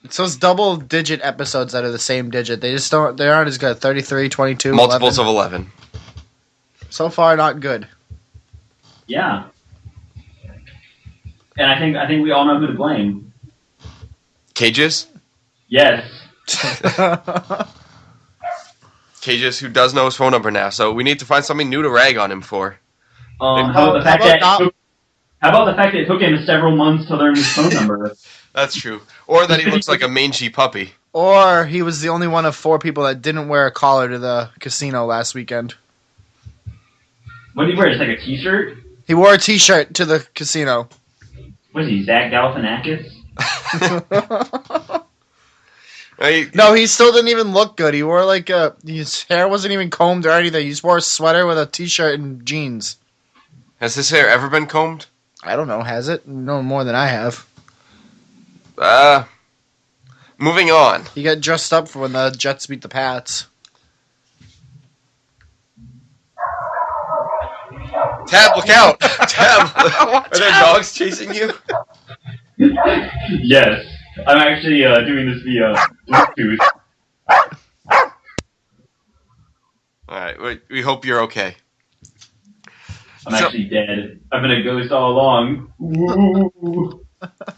It's those double-digit episodes that are the same digit. They aren't as good. 33, 22, multiples 11. of 11. So far, not good. Yeah. And I think we all know who to blame. Cages? Yes. Cages, who does know his phone number now, so we need to find something new to rag on him for. How about the fact that it took him several months to learn his phone number? That's true. Or that he looks like a mangy puppy. Or he was the only one of 4 people that didn't wear a collar to the casino last weekend. What did he wear? Just like a t-shirt? He wore a t-shirt to the casino. What is he, Zach Galifianakis? No, he still didn't even look good. He wore his hair wasn't even combed or anything. He just wore a sweater with a t-shirt and jeans. Has his hair ever been combed? I don't know. Has it? No more than I have. Moving on. He got dressed up for when the Jets beat the Pats. Tab, look out! Tab, are there dogs chasing you? Yes. I'm actually doing this via Bluetooth. Alright, we hope you're okay. I'm actually dead. I've been a ghost all along. Ooh.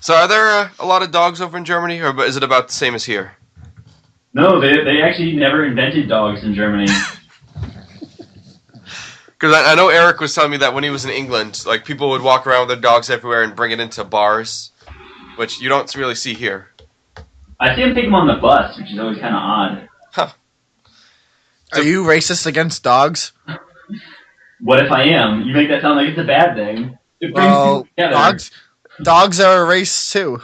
So are there a lot of dogs over in Germany, or is it about the same as here? No, they actually never invented dogs in Germany. Because I know Eric was telling me that when he was in England, like, people would walk around with their dogs everywhere and bring it into bars, which you don't really see here. I see them take them on the bus, which is always kind of odd. Huh. Are you racist against dogs? What if I am? You make that sound like it's a bad thing. It brings people together. Dogs are a race too.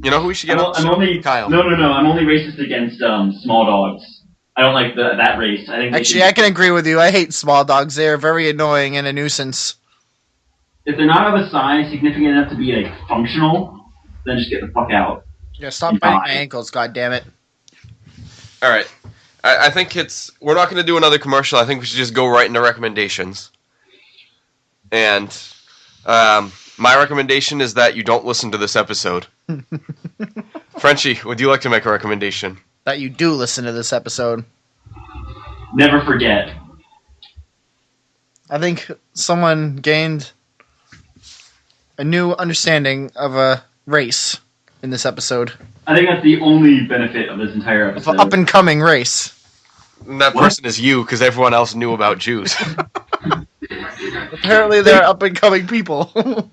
You know who we should get on? Kyle. No. I'm only racist against small dogs. I don't like that race. I can agree with you. I hate small dogs. They are very annoying and a nuisance. If they're not of a size significant enough to be functional, then just get the fuck out. Yeah, stop biting my ankles, goddammit. Alright. I think we're not going to do another commercial. I think we should just go right into recommendations. And my recommendation is that you don't listen to this episode. Frenchie, would you like to make a recommendation? That you do listen to this episode. Never forget. I think someone gained a new understanding of a race in this episode. I think that's the only benefit of this entire episode. Of an up-and-coming race. And that person is you, because everyone else knew about Jews. Apparently they're up-and-coming people. The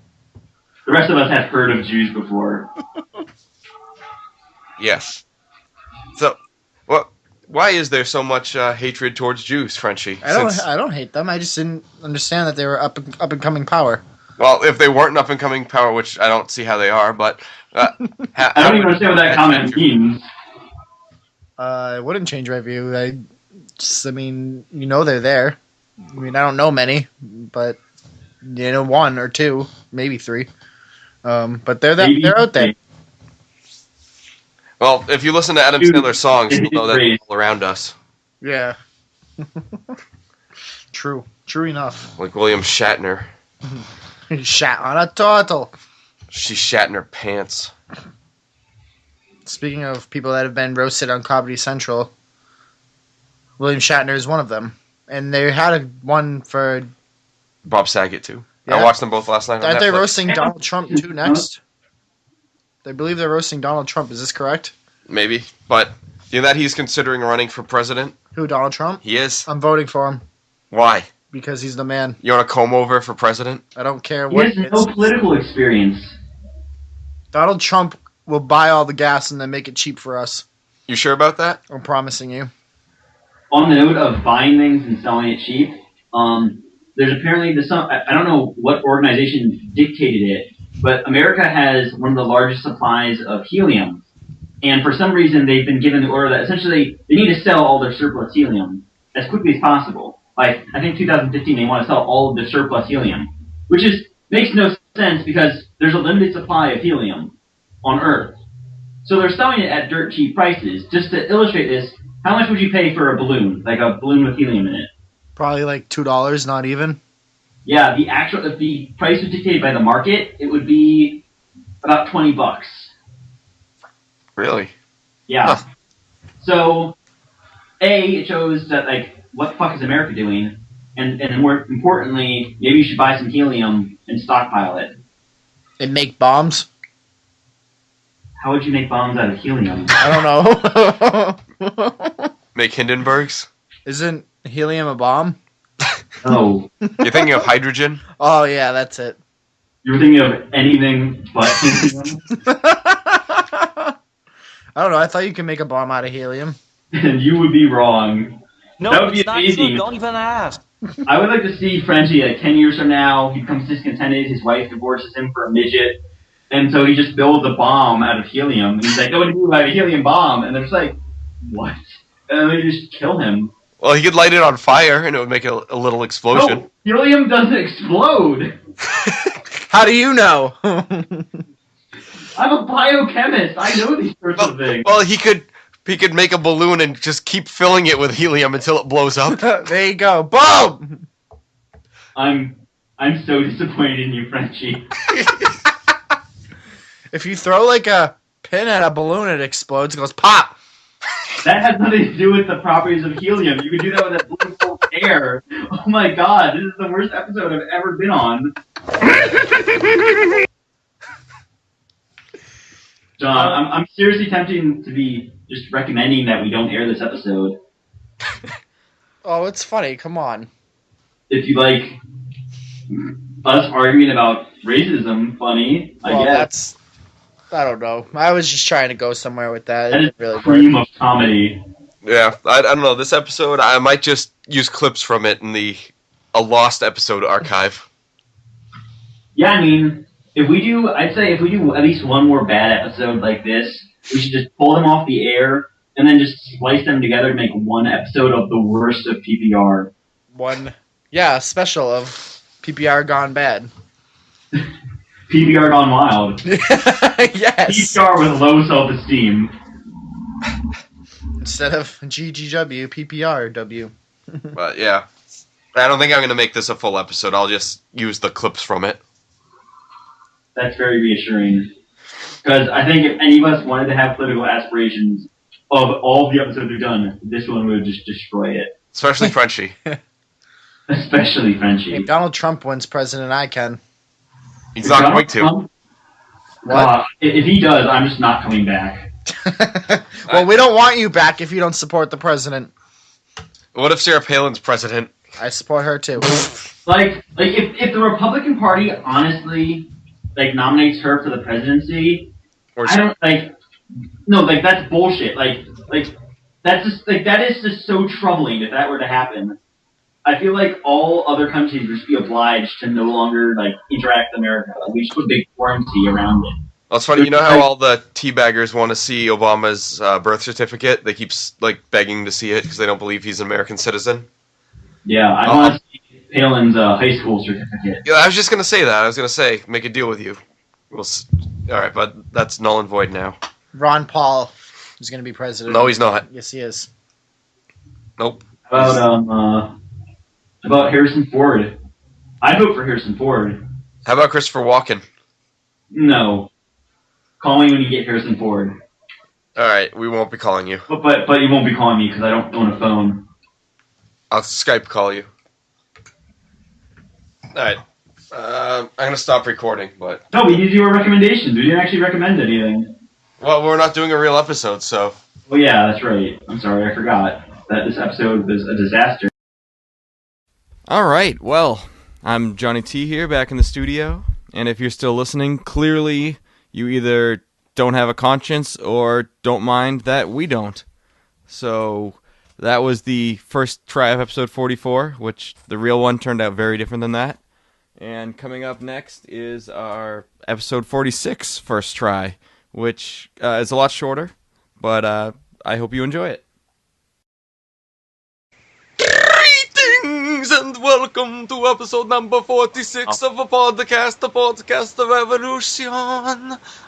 rest of us have heard of Jews before. Yes. So, why is there so much hatred towards Jews, Frenchie? I don't hate them. I just didn't understand that they were up-and-coming power. Well, if they weren't an up-and-coming power, which I don't see how they are, but... I don't even understand what that comment means. It wouldn't change my view. they're there. I mean, I don't know many, but one or two, maybe 3. But they're out there. Well, if you listen to Adam Sandler's songs, you'll know that they're all around us. Yeah. True enough. Like William Shatner. Shat on a turtle. She shat in her pants. Speaking of people that have been roasted on Comedy Central, William Shatner is one of them. And they had one for... Bob Saget, too. Yeah. I watched them both last night on Aren't they Netflix. roasting Donald Trump, too, next? They believe they're roasting Donald Trump. Is this correct? Maybe. But you know that he's considering running for president? Who, Donald Trump? He is. I'm voting for him. Why? Because he's the man. You want to comb over for president? I don't care He what has no political experience. Donald Trump will buy all the gas and then make it cheap for us. You sure about that? I'm promising you. On the note of buying things and selling it cheap, there's apparently I don't know what organization dictated it, but America has one of the largest supplies of helium. And for some reason, they've been given the order that essentially they need to sell all their surplus helium as quickly as possible. Like, I think 2015, they want to sell all of their surplus helium, which makes no sense because there's a limited supply of helium on Earth. So they're selling it at dirt cheap prices. Just to illustrate this, how much would you pay for a balloon, like a balloon with helium in it? Probably like $2, not even. Yeah, if the price was dictated by the market, it would be about $20. Really? Yeah. Huh. So, it shows that, like, what the fuck is America doing? And more importantly, maybe you should buy some helium and stockpile it. And make bombs? How would you make bombs out of helium? I don't know. Make Hindenburgs? Isn't helium a bomb? Oh. You're thinking of hydrogen? Oh, yeah, that's it. You were thinking of anything but helium? I don't know. I thought you could make a bomb out of helium. And you would be wrong. No, That would be it's not amazing. true. Don't even ask. I would like to see Frenchie, like, 10 years from now, he becomes discontented, his wife divorces him for a midget, and so he just builds a bomb out of helium, and he's like, oh, what do you do? I have a helium bomb, and they're just like, what? And then they just kill him. Well, he could light it on fire and it would make a little explosion. No, helium doesn't explode! How do you know? I'm a biochemist, I know these sorts of things. Well, he could make a balloon and just keep filling it with helium until it blows up. There you go. Boom! I'm so disappointed in you, Frenchie. If you throw like a pin at a balloon, it explodes. It goes pop. That has nothing to do with the properties of helium. You can do that with a balloon full of air. Oh my god, this is the worst episode I've ever been on. John, I'm seriously tempted to be just recommending that we don't air this episode. Oh, it's funny. Come on. If you like us arguing about racism funny, I Well, guess. I don't know. I was just trying to go somewhere with that. That It is didn't really cream work. of comedy. Yeah, I don't know. This episode, I might just use clips from it in a lost episode archive. Yeah, I mean, I'd say if we do at least one more bad episode like this, we should just pull them off the air and then just splice them together to make one episode of the worst of PPR. Yeah, special of PPR gone bad. PPR gone wild. Yes. PPR with low self-esteem. Instead of GGW, PPRW. But yeah, I don't think I'm going to make this a full episode. I'll just use the clips from it. That's very reassuring. Because I think if any of us wanted to have political aspirations of all the episodes we've done, this one would just destroy it. Especially Frenchie. Especially Frenchie. If Donald Trump wins president, I can. He's not going to. If he does, I'm just not coming back. Well, we don't want you back if you don't support the president. What if Sarah Palin's president? I support her too. Like if the Republican Party honestly nominates her for the presidency, I don't that's bullshit. That's just that is just so troubling if that were to happen. I feel like all other countries would just be obliged to no longer interact with America. We should put a big quarantine around it. Well, it's funny. You know how all the teabaggers want to see Obama's birth certificate? They keep begging to see it because they don't believe he's an American citizen. Yeah, I want to see Palin's high school certificate. Yeah, I was just gonna say that. I was gonna say make a deal with you. All right, but that's null and void now. Ron Paul is going to be president. No, he's not. Yes, he is. Nope. About Harrison Ford. I'd vote for Harrison Ford. How about Christopher Walken? No. Call me when you get Harrison Ford. All right, we won't be calling you. But you won't be calling me because I don't own a phone. I'll Skype call you. Alright. I'm gonna stop recording, but... No, we used your recommendations. We didn't actually recommend anything. Well, we're not doing a real episode, so... Well, yeah, that's right. I'm sorry, I forgot that this episode was a disaster. Alright, well, I'm Johnny T here, back in the studio. And if you're still listening, clearly you either don't have a conscience or don't mind that we don't. So... that was the first try of episode 44, which the real one turned out very different than that. And coming up next is our episode 46 first try, which is a lot shorter, but I hope you enjoy it. Greetings and welcome to episode number 46 of the podcast of Evolution.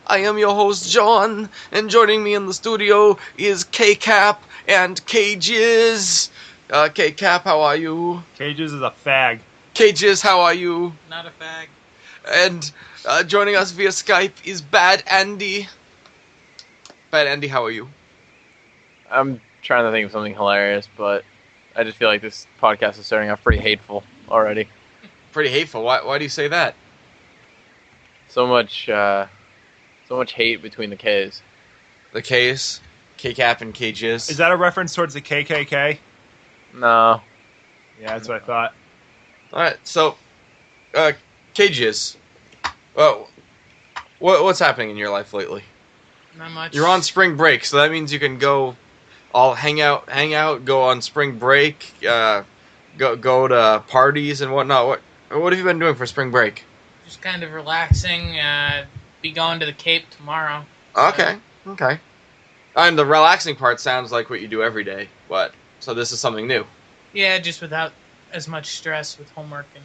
I am your host, John, and joining me in the studio is K-Cap and Cages. K-Cap, how are you? Cages is a fag. Cages, how are you? Not a fag. And joining us via Skype is Bad Andy. Bad Andy, how are you? I'm trying to think of something hilarious, but I just feel like this podcast is starting off pretty hateful already. Pretty hateful? Why do you say that? So much hate between the Ks. The Ks? K-Cap and Cages? Is that a reference towards the KKK? No. Yeah, that's what I thought. Alright, so, Cages, what's happening in your life lately? Not much. You're on spring break, so that means you can go all hang out, go on spring break, go to parties and whatnot. What have you been doing for spring break? Just kind of relaxing, be going to the Cape tomorrow. Okay. And the relaxing part sounds like what you do every day, so this is something new. Yeah, just without as much stress with homework and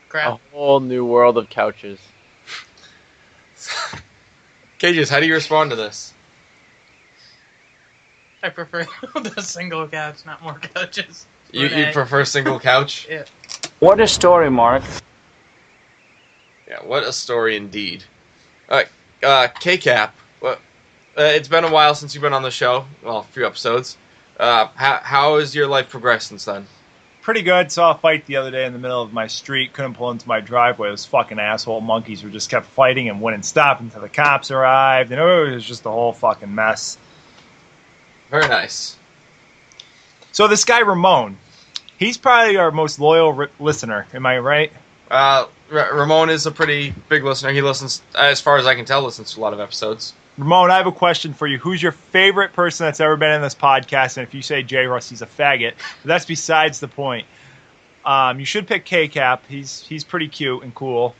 crap. A whole new world of couches. Cages, how do you respond to this? I prefer the single couch, not more couches. You prefer single couch? Yeah. What a story, Mark. Yeah, what a story indeed. Alright, K-Cap, it's been a while since you've been on the show. Well, a few episodes. How has your life progressed since then? Pretty good. Saw a fight the other day in the middle of my street. Couldn't pull into my driveway. Those fucking asshole monkeys were just kept fighting and wouldn't stop until the cops arrived. And it was just a whole fucking mess. Very nice. So this guy, Ramon, he's probably our most loyal listener. Am I right? Ramon is a pretty big listener. He listens, as far as I can tell, listens to a lot of episodes. Ramon, I have a question for you. Who's your favorite person that's ever been in this podcast? And if you say J. Russ, he's a faggot. But that's besides the point. You should pick K-Cap. He's pretty cute and cool.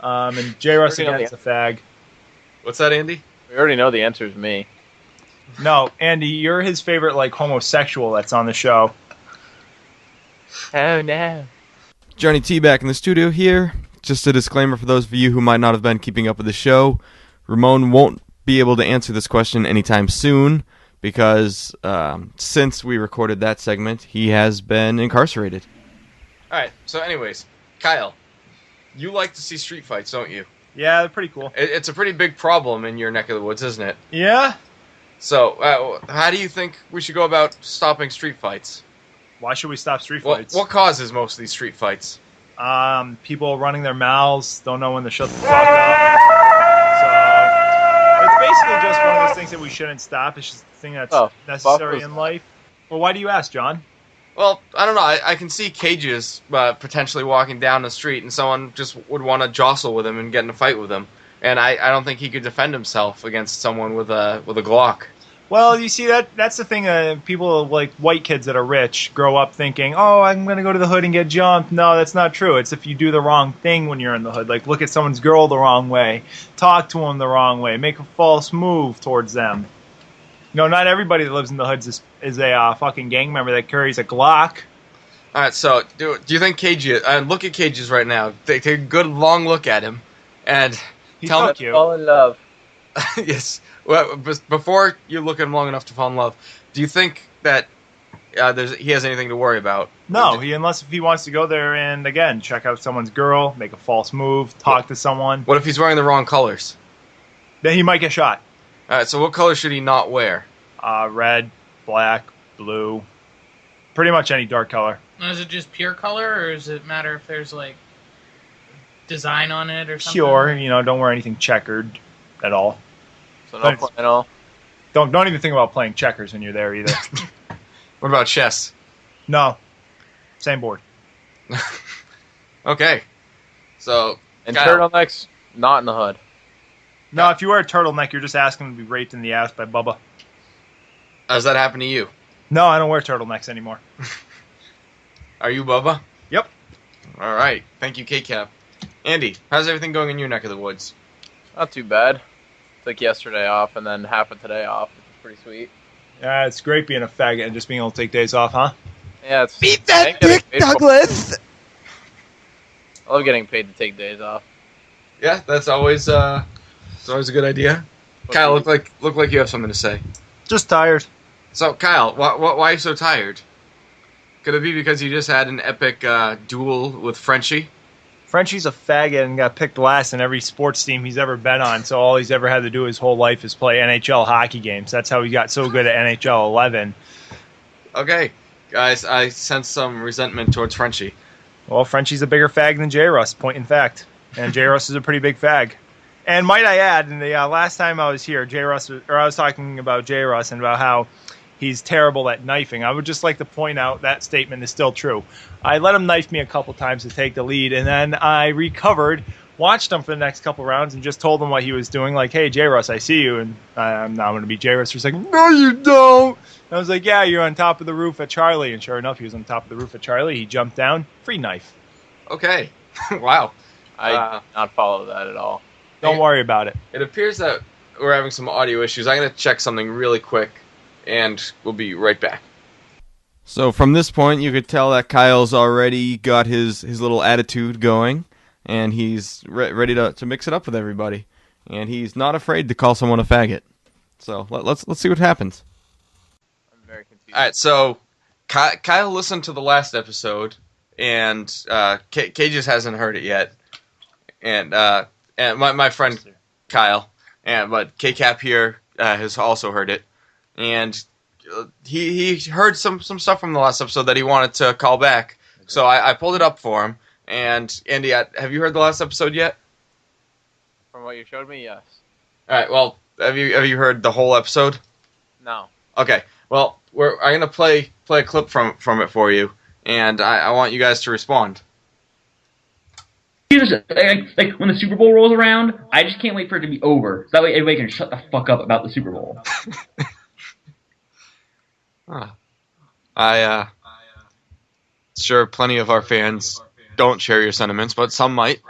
And J. Russ again's a fag. What's that, Andy? We already know the answer is me. No, Andy, you're his favorite homosexual that's on the show. Oh, no. Johnny T back in the studio here. Just a disclaimer for those of you who might not have been keeping up with the show. Ramon won't be able to answer this question anytime soon because since we recorded that segment, he has been incarcerated. Alright, so anyways, Kyle, you like to see street fights, don't you? Yeah, they're pretty cool. It's a pretty big problem in your neck of the woods, isn't it? Yeah? So, how do you think we should go about stopping street fights? Why should we stop street fights? What causes most of these street fights? People running their mouths, don't know when to shut the fuck up. So, it's basically just one of those things that we shouldn't stop. It's just a thing that's necessary in life. Well, why do you ask, John? Well, I don't know. I can see Cages potentially walking down the street and someone just would want to jostle with him and get in a fight with him. And I don't think he could defend himself against someone with a Glock. Well, you see, that's the thing. People like white kids that are rich grow up thinking, oh, I'm going to go to the hood and get jumped. No, that's not true. It's if you do the wrong thing when you're in the hood. Like, look at someone's girl the wrong way. Talk to them the wrong way. Make a false move towards them. You know, not everybody that lives in the hoods is a fucking gang member that carries a Glock. All right, so do you think Cages... look at Cages right now. Take a good long look at him. And tell him... You fall in love. Yes. Well, before you look at him long enough to fall in love, do you think that he has anything to worry about? No, unless if he wants to go there and, again, check out someone's girl, make a false move, talk to someone. What if he's wearing the wrong colors? Then he might get shot. All right, so what color should he not wear? Red, black, blue. Pretty much any dark color. Is it just pure color, or does it matter if there's like design on it or something? Pure, don't wear anything checkered at all. So no point at all. Don't even think about playing checkers when you're there either. What about chess? No. Same board. Okay. So, And Kyle. turtlenecks, not in the hood. No, if you wear a turtleneck, you're just asking to be raped in the ass by Bubba. Does that happen to you? No, I don't wear turtlenecks anymore. Are you Bubba? Yep. All right. Thank you, K-Cap. Andy, how's everything going in your neck of the woods? Not too bad. Took yesterday off and then half of today off, which is pretty sweet. Yeah, it's great being a faggot and just being able to take days off, huh? Yeah, it's Beat that dick, Douglas! I love getting paid to take days off. Yeah, that's always it's always a good idea. Kyle, look like you have something to say. Just tired. So, Kyle, why are you so tired? Could it be because you just had an epic duel with Frenchie? Frenchie's a faggot and got picked last in every sports team he's ever been on, so all he's ever had to do his whole life is play NHL hockey games. That's how he got so good at NHL 11. Okay, guys, I sense some resentment towards Frenchie. Well, Frenchie's a bigger fag than J-Russ, point in fact. And J-Russ is a pretty big fag. And might I add, in the last time I was here, I was talking about J-Russ and about how he's terrible at knifing. I would just like to point out that statement is still true. I let him knife me a couple times to take the lead, and then I recovered, watched him for the next couple rounds, and just told him what he was doing. Like, hey, J-Russ, I see you. And I'm not going to be J-Russ for a second. No, you don't. And I was like, yeah, you're on top of the roof at Charlie. And sure enough, he was on top of the roof at Charlie. He jumped down. Free knife. Okay. Wow. I did not follow that at all. Don't worry about it. It appears that we're having some audio issues. I'm going to check something really quick, and we'll be right back. So from this point, you could tell that Kyle's already got his little attitude going, and he's ready to mix it up with everybody. And he's not afraid to call someone a faggot. So let's see what happens. I'm very confused. All right, so Kyle listened to the last episode, and Kay just hasn't heard it yet. And my friend Kyle, but K-Cap here has also heard it, and he heard some stuff from the last episode that he wanted to call back. Okay. So I pulled it up for him. And Andy, have you heard the last episode yet? From what you showed me, yes. All right. Well, have you heard the whole episode? No. Okay. Well, I'm gonna play a clip from it for you, and I want you guys to respond. Like when the Super Bowl rolls around, I just can't wait for it to be over. So that way everybody can shut the fuck up about the Super Bowl. Sure, plenty of our fans don't share your sentiments, but some might.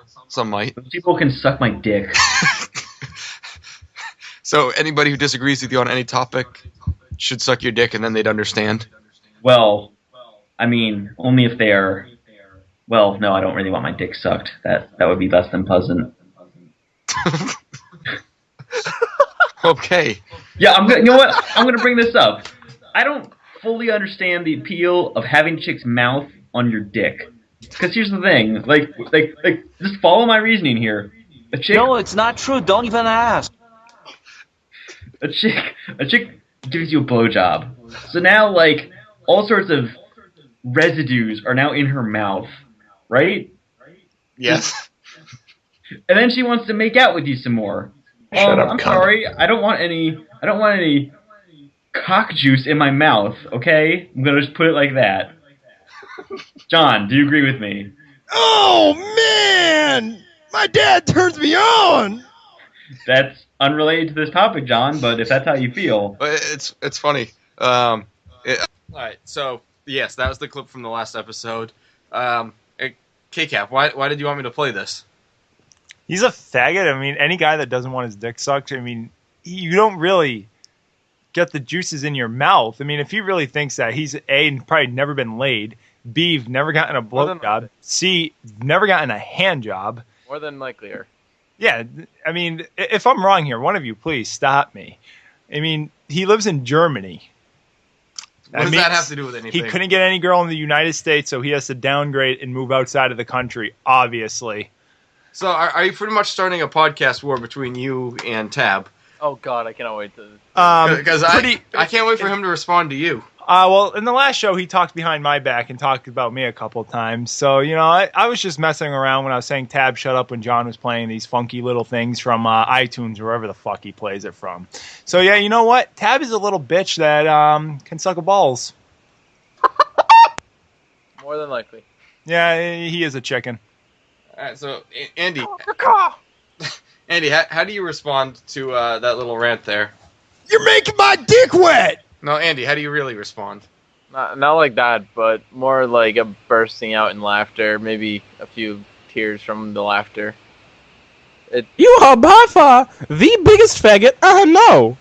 People can suck my dick. So anybody who disagrees with you on any topic should suck your dick, and then they'd understand. Well, I mean, only if they are. Well, no, I don't really want my dick sucked. That would be less than pleasant. Okay. Yeah, you know what? I'm gonna bring this up. I don't fully understand the appeal of having chick's mouth on your dick. Because here's the thing, like, just follow my reasoning here. A chick. No, it's not true. Don't even ask. A chick gives you a blowjob. So now, like, all sorts of residues are now in her mouth, right? Yes. And then she wants to make out with you some more. Shut up, I'm cunt. sorry. I don't want any cock juice in my mouth, okay? I'm gonna just put it like that. John, do you agree with me? Oh, man! My dad turns me on! That's unrelated to this topic, John, but if that's how you feel. But it's funny. All right, so, yes, that was the clip from the last episode. K-Cap, why did you want me to play this? He's a faggot. I mean, any guy that doesn't want his dick sucked, I mean, you don't really get the juices in your mouth. I mean, if he really thinks that, he's A, probably never been laid, B, never gotten a blowjob, C, never gotten a hand job. More than likelier. Yeah, I mean, if I'm wrong here, one of you please stop me. I mean, he lives in Germany. What does that have to do with anything? He couldn't get any girl in the United States, so he has to downgrade and move outside of the country, obviously. So are you pretty much starting a podcast war between you and Tab? Oh God, I cannot wait to. Because I can't wait for him to respond to you. Well, in the last show, he talked behind my back and talked about me a couple times. So, I was just messing around when I was saying Tab shut up when John was playing these funky little things from iTunes, wherever the fuck he plays it from. So, yeah, you know what? Tab is a little bitch that can suck a balls. More than likely. Yeah, he is a chicken. All right, so, Andy. Andy, how do you respond to that little rant there? You're making my dick wet! No, Andy, how do you really respond? Not like that, but more like a bursting out in laughter, maybe a few tears from the laughter. You are by far the biggest faggot I know.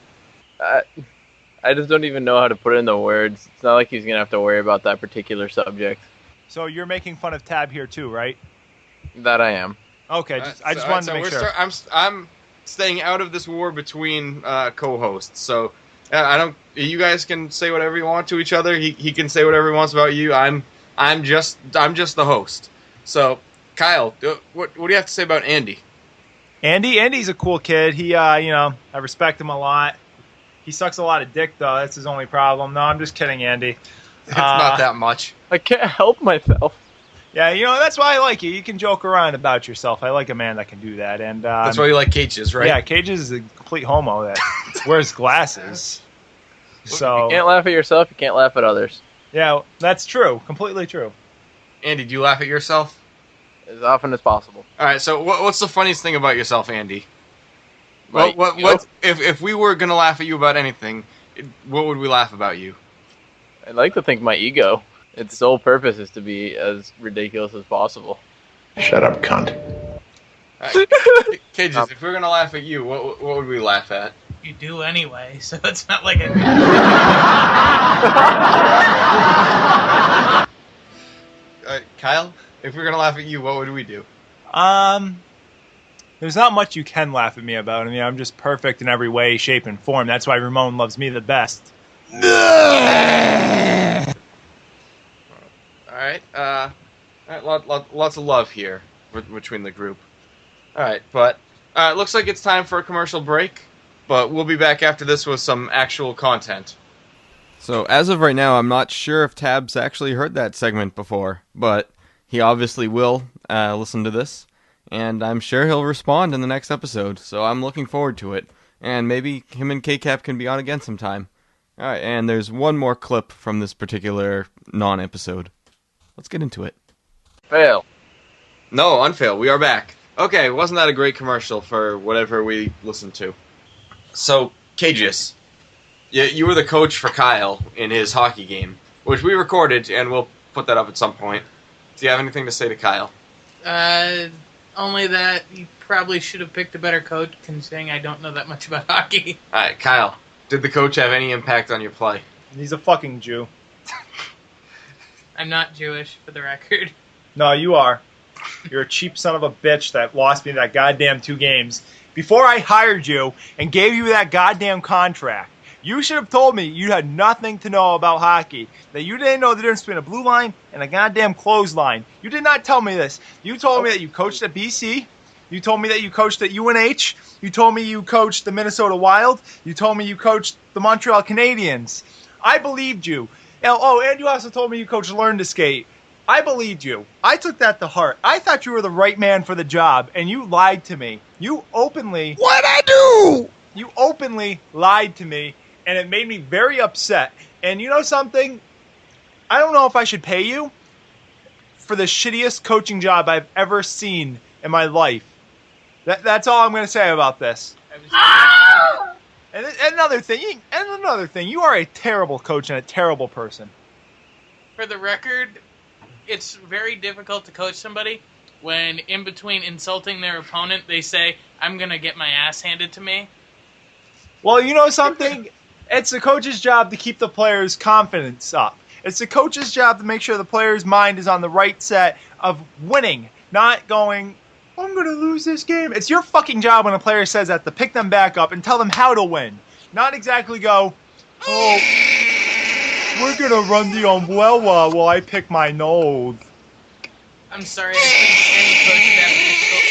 I just don't even know how to put it into words. It's not like he's going to have to worry about that particular subject. So you're making fun of Tab here too, right? That I am. Okay, I just wanted to make sure. I'm staying out of this war between co-hosts, so I don't. You guys can say whatever you want to each other. He can say whatever he wants about you. I'm just the host. So, Kyle, what do you have to say about Andy? Andy's a cool kid. He, I respect him a lot. He sucks a lot of dick, though. That's his only problem. No, I'm just kidding, Andy. It's not that much. I can't help myself. Yeah, that's why I like you. You can joke around about yourself. I like a man that can do that. And that's why you like Cages, right? Yeah, Cages is a complete homo that wears glasses. So you can't laugh at yourself. You can't laugh at others. Yeah, that's true. Completely true. Andy, do you laugh at yourself? As often as possible. All right. So, what's the funniest thing about yourself, Andy? What if we were gonna laugh at you about anything? What would we laugh about you? I'd like to think my ego. Its sole purpose is to be as ridiculous as possible. Shut up, cunt. Right. Cages, if we were gonna laugh at you, what would we laugh at? You do anyway, so it's not like a... Kyle, if we were gonna laugh at you, what would we do? There's not much you can laugh at me about. I mean, I'm just perfect in every way, shape, and form. That's why Ramon loves me the best. All right. Lots of love here between the group. All right, but looks like it's time for a commercial break. But we'll be back after this with some actual content. So as of right now, I'm not sure if Tab's actually heard that segment before, but he obviously will listen to this, and I'm sure he'll respond in the next episode. So I'm looking forward to it, and maybe him and K-Cap can be on again sometime. All right, and there's one more clip from this particular non-episode. Let's get into it. Fail. No, unfail. We are back. Okay, wasn't that a great commercial for whatever we listened to? So, Cages, you were the coach for Kyle in his hockey game, which we recorded, and we'll put that up at some point. Do you have anything to say to Kyle? Only that you probably should have picked a better coach, considering I don't know that much about hockey. Alright, Kyle, did the coach have any impact on your play? He's a fucking Jew. I'm not Jewish, for the record. No, you are. You're a cheap son of a bitch that lost me that goddamn 2 games. Before I hired you and gave you that goddamn contract, you should have told me you had nothing to know about hockey. That you didn't know the difference between a blue line and a goddamn clothesline. You did not tell me this. You told me that you coached at BC. You told me that you coached at UNH. You told me you coached the Minnesota Wild. You told me you coached the Montreal Canadiens. I believed you. And you also told me you coached Learn to Skate. I believed you. I took that to heart. I thought you were the right man for the job, and you lied to me. You openly... What'd I do? You openly lied to me, and it made me very upset. And you know something? I don't know if I should pay you for the shittiest coaching job I've ever seen in my life. That's all I'm going to say about this. And another thing, you are a terrible coach and a terrible person. For the record, it's very difficult to coach somebody when in between insulting their opponent, they say, I'm going to get my ass handed to me. Well, you know something? It's the coach's job to keep the players' confidence up. It's the coach's job to make sure the player's mind is on the right set of winning, not going, I'm going to lose this game. It's your fucking job when a player says that to pick them back up and tell them how to win. Not exactly go, we're going to run the umbrella while I pick my nose. I'm sorry, I think any coach would have a difficult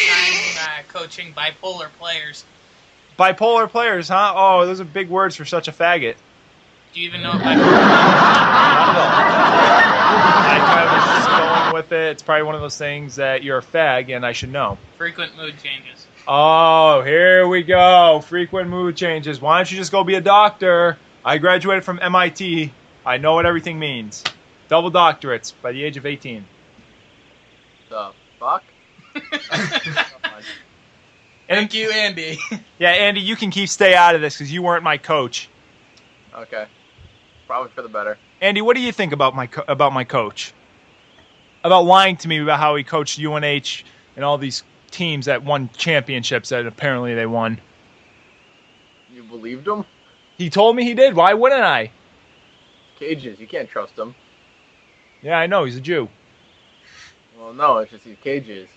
time coaching bipolar players. Bipolar players, huh? Oh, those are big words for such a faggot. Do you even know if I? Not at all. I kind of was just going with it. It's probably one of those things that you're a fag and I should know. Frequent mood changes. Oh, here we go. Frequent mood changes. Why don't you just go be a doctor? I graduated from MIT. I know what everything means. Double doctorates by the age of 18. The fuck? Thank you, Andy. Yeah, Andy, you can stay out of this because you weren't my coach. Okay. Probably for the better. Andy, what do you think about my coach? About lying to me about how he coached UNH and all these teams that won championships that apparently they won. You believed him? He told me he did. Why wouldn't I? Cages, you can't trust him. Yeah, I know. He's a Jew. Well, no, it's just these cages.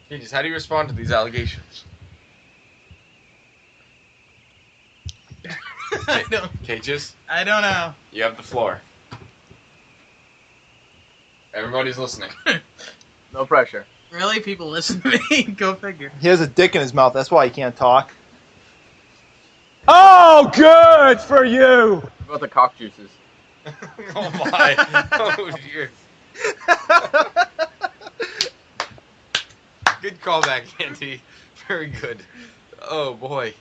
Jesus, how do you respond to these allegations? Cages? I don't know. You have the floor. Everybody's listening. No pressure. Really? People listen to me? Go figure. He has a dick in his mouth. That's why he can't talk. Oh, good for you! What about the cock juices? Oh my. Oh dear. Good callback, Andy. Very good. Oh boy.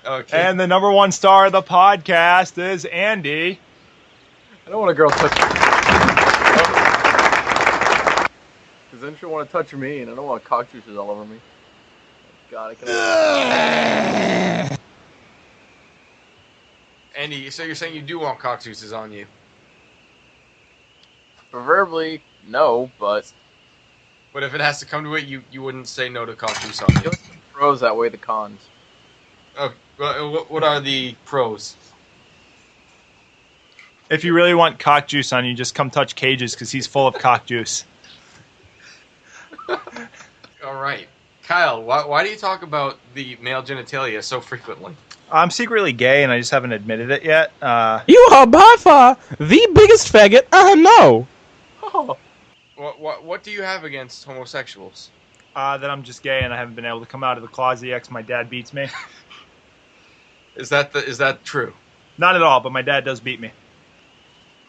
Okay. And the number one star of the podcast is Andy. I don't want a girl touching me. Because then she'll want to touch me, and I don't want cock juices all over me. God, I can't. Andy, so you're saying you do want cock juices on you? Preferably, no, but... But if it has to come to it, you wouldn't say no to cock juice on you? Pros outweigh the cons. Oh, what are the pros? If you really want cock juice on you, just come touch Cages because he's full of cock juice. All right. Kyle, why do you talk about the male genitalia so frequently? I'm secretly gay and I just haven't admitted it yet. You are by far the biggest faggot I know. Oh. What do you have against homosexuals? That I'm just gay and I haven't been able to come out of the closet yet 'cause my dad beats me. Is that true? Not at all, but my dad does beat me.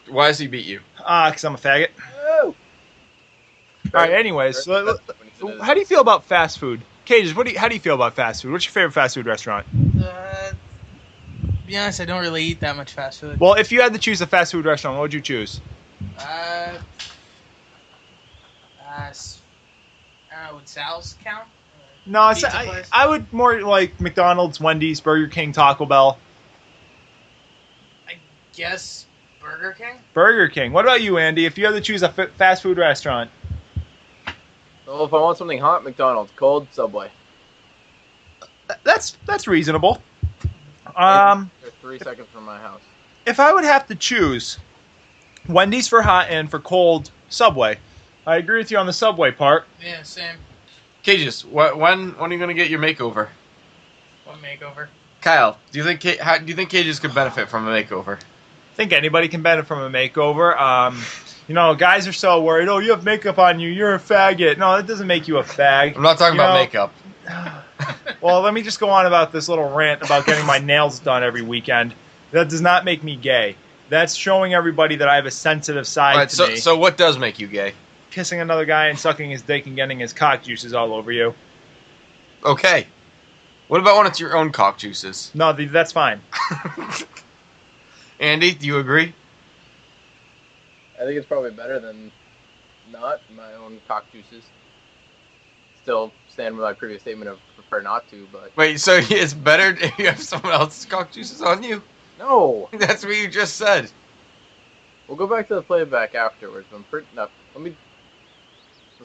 Why does he beat you? Because I'm a faggot. Oh. All right, anyways, so, how do you feel about fast food? Cages, how do you feel about fast food? What's your favorite fast food restaurant? To be honest, I don't really eat that much fast food. Well, if you had to choose a fast food restaurant, what would you choose? I don't know, would Sal's count? No, Pizza I would more like McDonald's, Wendy's, Burger King, Taco Bell. I guess Burger King? Burger King. What about you, Andy? If you had to choose a fast food restaurant? Well, if I want something hot, McDonald's. Cold, Subway. That's reasonable. They're 3 seconds from my house. If I would have to choose, Wendy's for hot and for cold, Subway. I agree with you on the Subway part. Yeah, same. Cages, when are you gonna get your makeover? What makeover? Kyle, do you think Cages could benefit from a makeover? I think anybody can benefit from a makeover. Guys are so worried. Oh, you have makeup on you. You're a faggot. No, that doesn't make you a fag. I'm not talking about makeup. Well, let me just go on about this little rant about getting my nails done every weekend. That does not make me gay. That's showing everybody that I have a sensitive side to me. So what does make you gay? Kissing another guy and sucking his dick and getting his cock juices all over you. Okay. What about when it's your own cock juices? No, that's fine. Andy, do you agree? I think it's probably better than not my own cock juices. Still stand with my previous statement of prefer not to, but... Wait, so it's better if you have someone else's cock juices on you? No! That's what you just said. We'll go back to the playback afterwards. Let's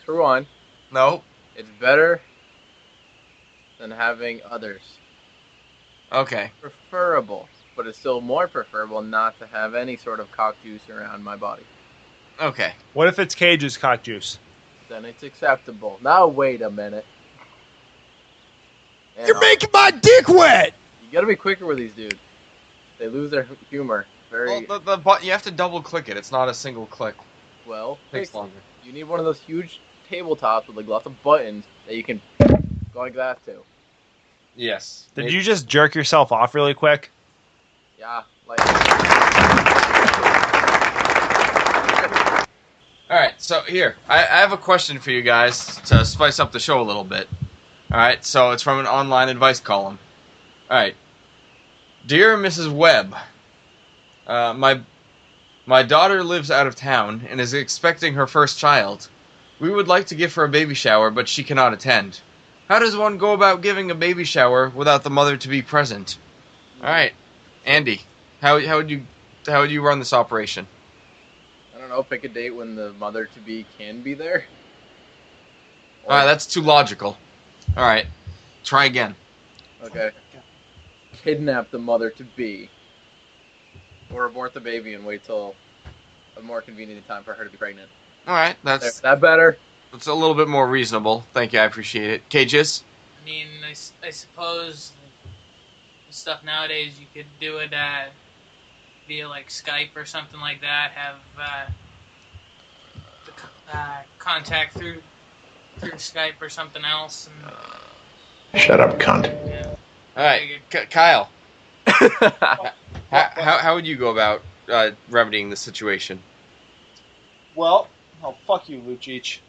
rewind. No. It's better than having others. Okay. Preferable, but it's still more preferable not to have any sort of cock juice around my body. Okay. What if it's Cage's cock juice? Then it's acceptable. Now wait a minute. And You're making my dick wet! You gotta be quicker with these dudes. They lose their humor. Very Well, the button, you have to double click it. It's not a single click. well. It takes longer. You need one of those huge tabletops with like lots of buttons that you can go like that too. Yes. Did you just jerk yourself off really quick? Yeah, like. All right, so here I have a question for you guys to spice up the show a little bit. All right, so it's from an online advice column. All right, dear Mrs. Webb, my daughter lives out of town and is expecting her first child. We would like to give her a baby shower, but she cannot attend. How does one go about giving a baby shower without the mother to be present? All right, Andy, how would you run this operation? I don't know, pick a date when the mother-to-be can be there. All right, that's too logical. All right, try again. Okay. Kidnap the mother-to-be. Or abort the baby and wait till a more convenient time for her to be pregnant. All right, Is that better? That's a little bit more reasonable. Thank you, I appreciate it. Cages? I mean, I suppose stuff nowadays you could do it via like Skype or something like that. Have contact through Skype or something else. And, Shut up, cunt. yeah. All right, Kyle. How would you go about remedying the situation? Well, fuck you, Lucic.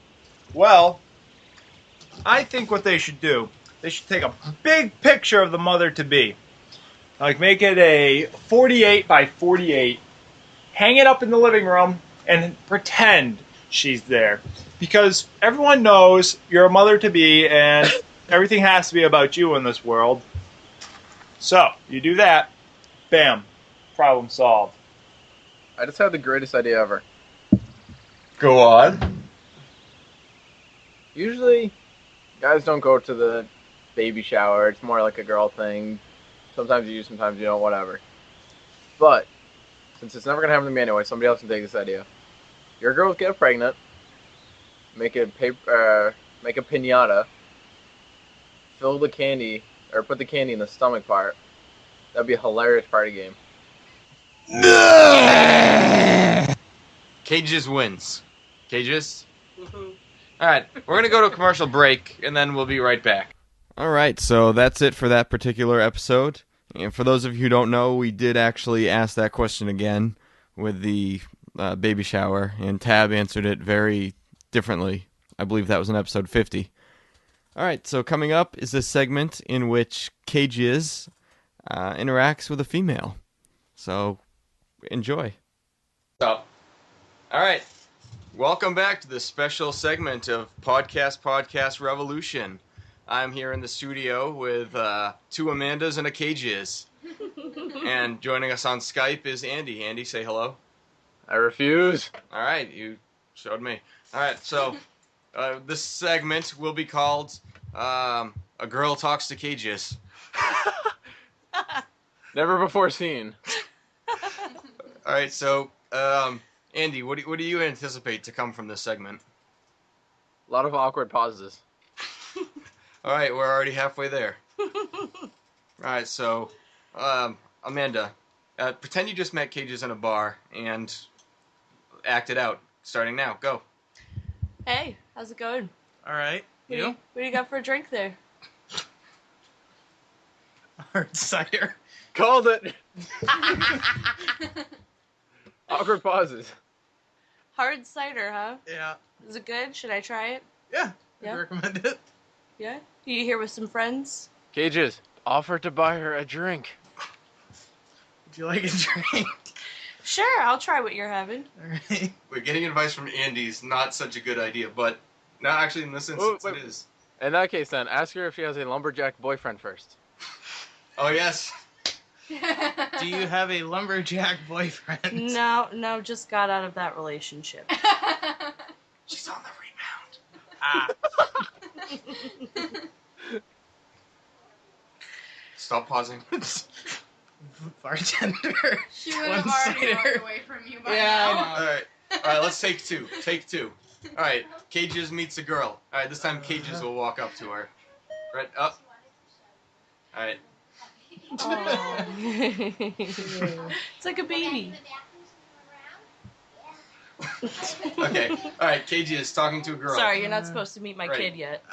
Well, I think what they should do, they should take a big picture of the mother-to-be. Like, make it a 48 by 48. Hang it up in the living room and pretend she's there. Because everyone knows you're a mother-to-be and everything has to be about you in this world. So, you do that, bam, problem solved. I just had the greatest idea ever. Go on. Usually, guys don't go to the baby shower. It's more like a girl thing. Sometimes you do, sometimes you don't, whatever. But, since it's never going to happen to me anyway, somebody else can take this idea. Your girls get pregnant, make a piñata, fill the candy, or put the candy in the stomach part. That'd be a hilarious party game. Cages wins. Cages? Alright, we're going to go to a commercial break, and then we'll be right back. Alright, so that's it for that particular episode. And for those of you who don't know, we did actually ask that question again with the baby shower, and Tab answered it very differently. I believe that was in episode 50. Alright, so coming up is a segment in which Cages interacts with a female. So, enjoy. So, alright. Welcome back to this special segment of Podcast Revolution. I'm here in the studio with two Amandas and a Cages. And joining us on Skype is Andy. Andy, say hello. I refuse. Alright, you showed me. Alright, so this segment will be called A Girl Talks to Cages. Never before seen. Alright, so Andy, what do you anticipate to come from this segment? A lot of awkward pauses. Alright, we're already halfway there. Alright, so, Amanda, pretend you just met Cages in a bar and act it out. Starting now, go. Hey, how's it going? All right. What do you got for a drink there? Hard cider. Called it. Awkward pauses. Hard cider, huh? Yeah. Is it good? Should I try it? Yeah. Yeah. I recommend it. Yeah? You here with some friends? Cages, offer to buy her a drink. Would you like a drink? Sure, I'll try what you're having. Alright. We're getting advice from Andy's not such a good idea, but no, actually in this instance it is. In that case then, ask her if she has a lumberjack boyfriend first. Oh yes. Do you have a lumberjack boyfriend? No, just got out of that relationship. She's on the rebound. Ah. Stop pausing. Bartender. She would have already walked away from you by Yeah, now. I know. Alright, let's take two. Take two. Alright, Cages meets a girl. Alright, this time Cages will walk up to her. Right, up. Alright. It's like a baby. Okay, alright, Cages talking to a girl. Sorry, you're not supposed to meet my kid yet.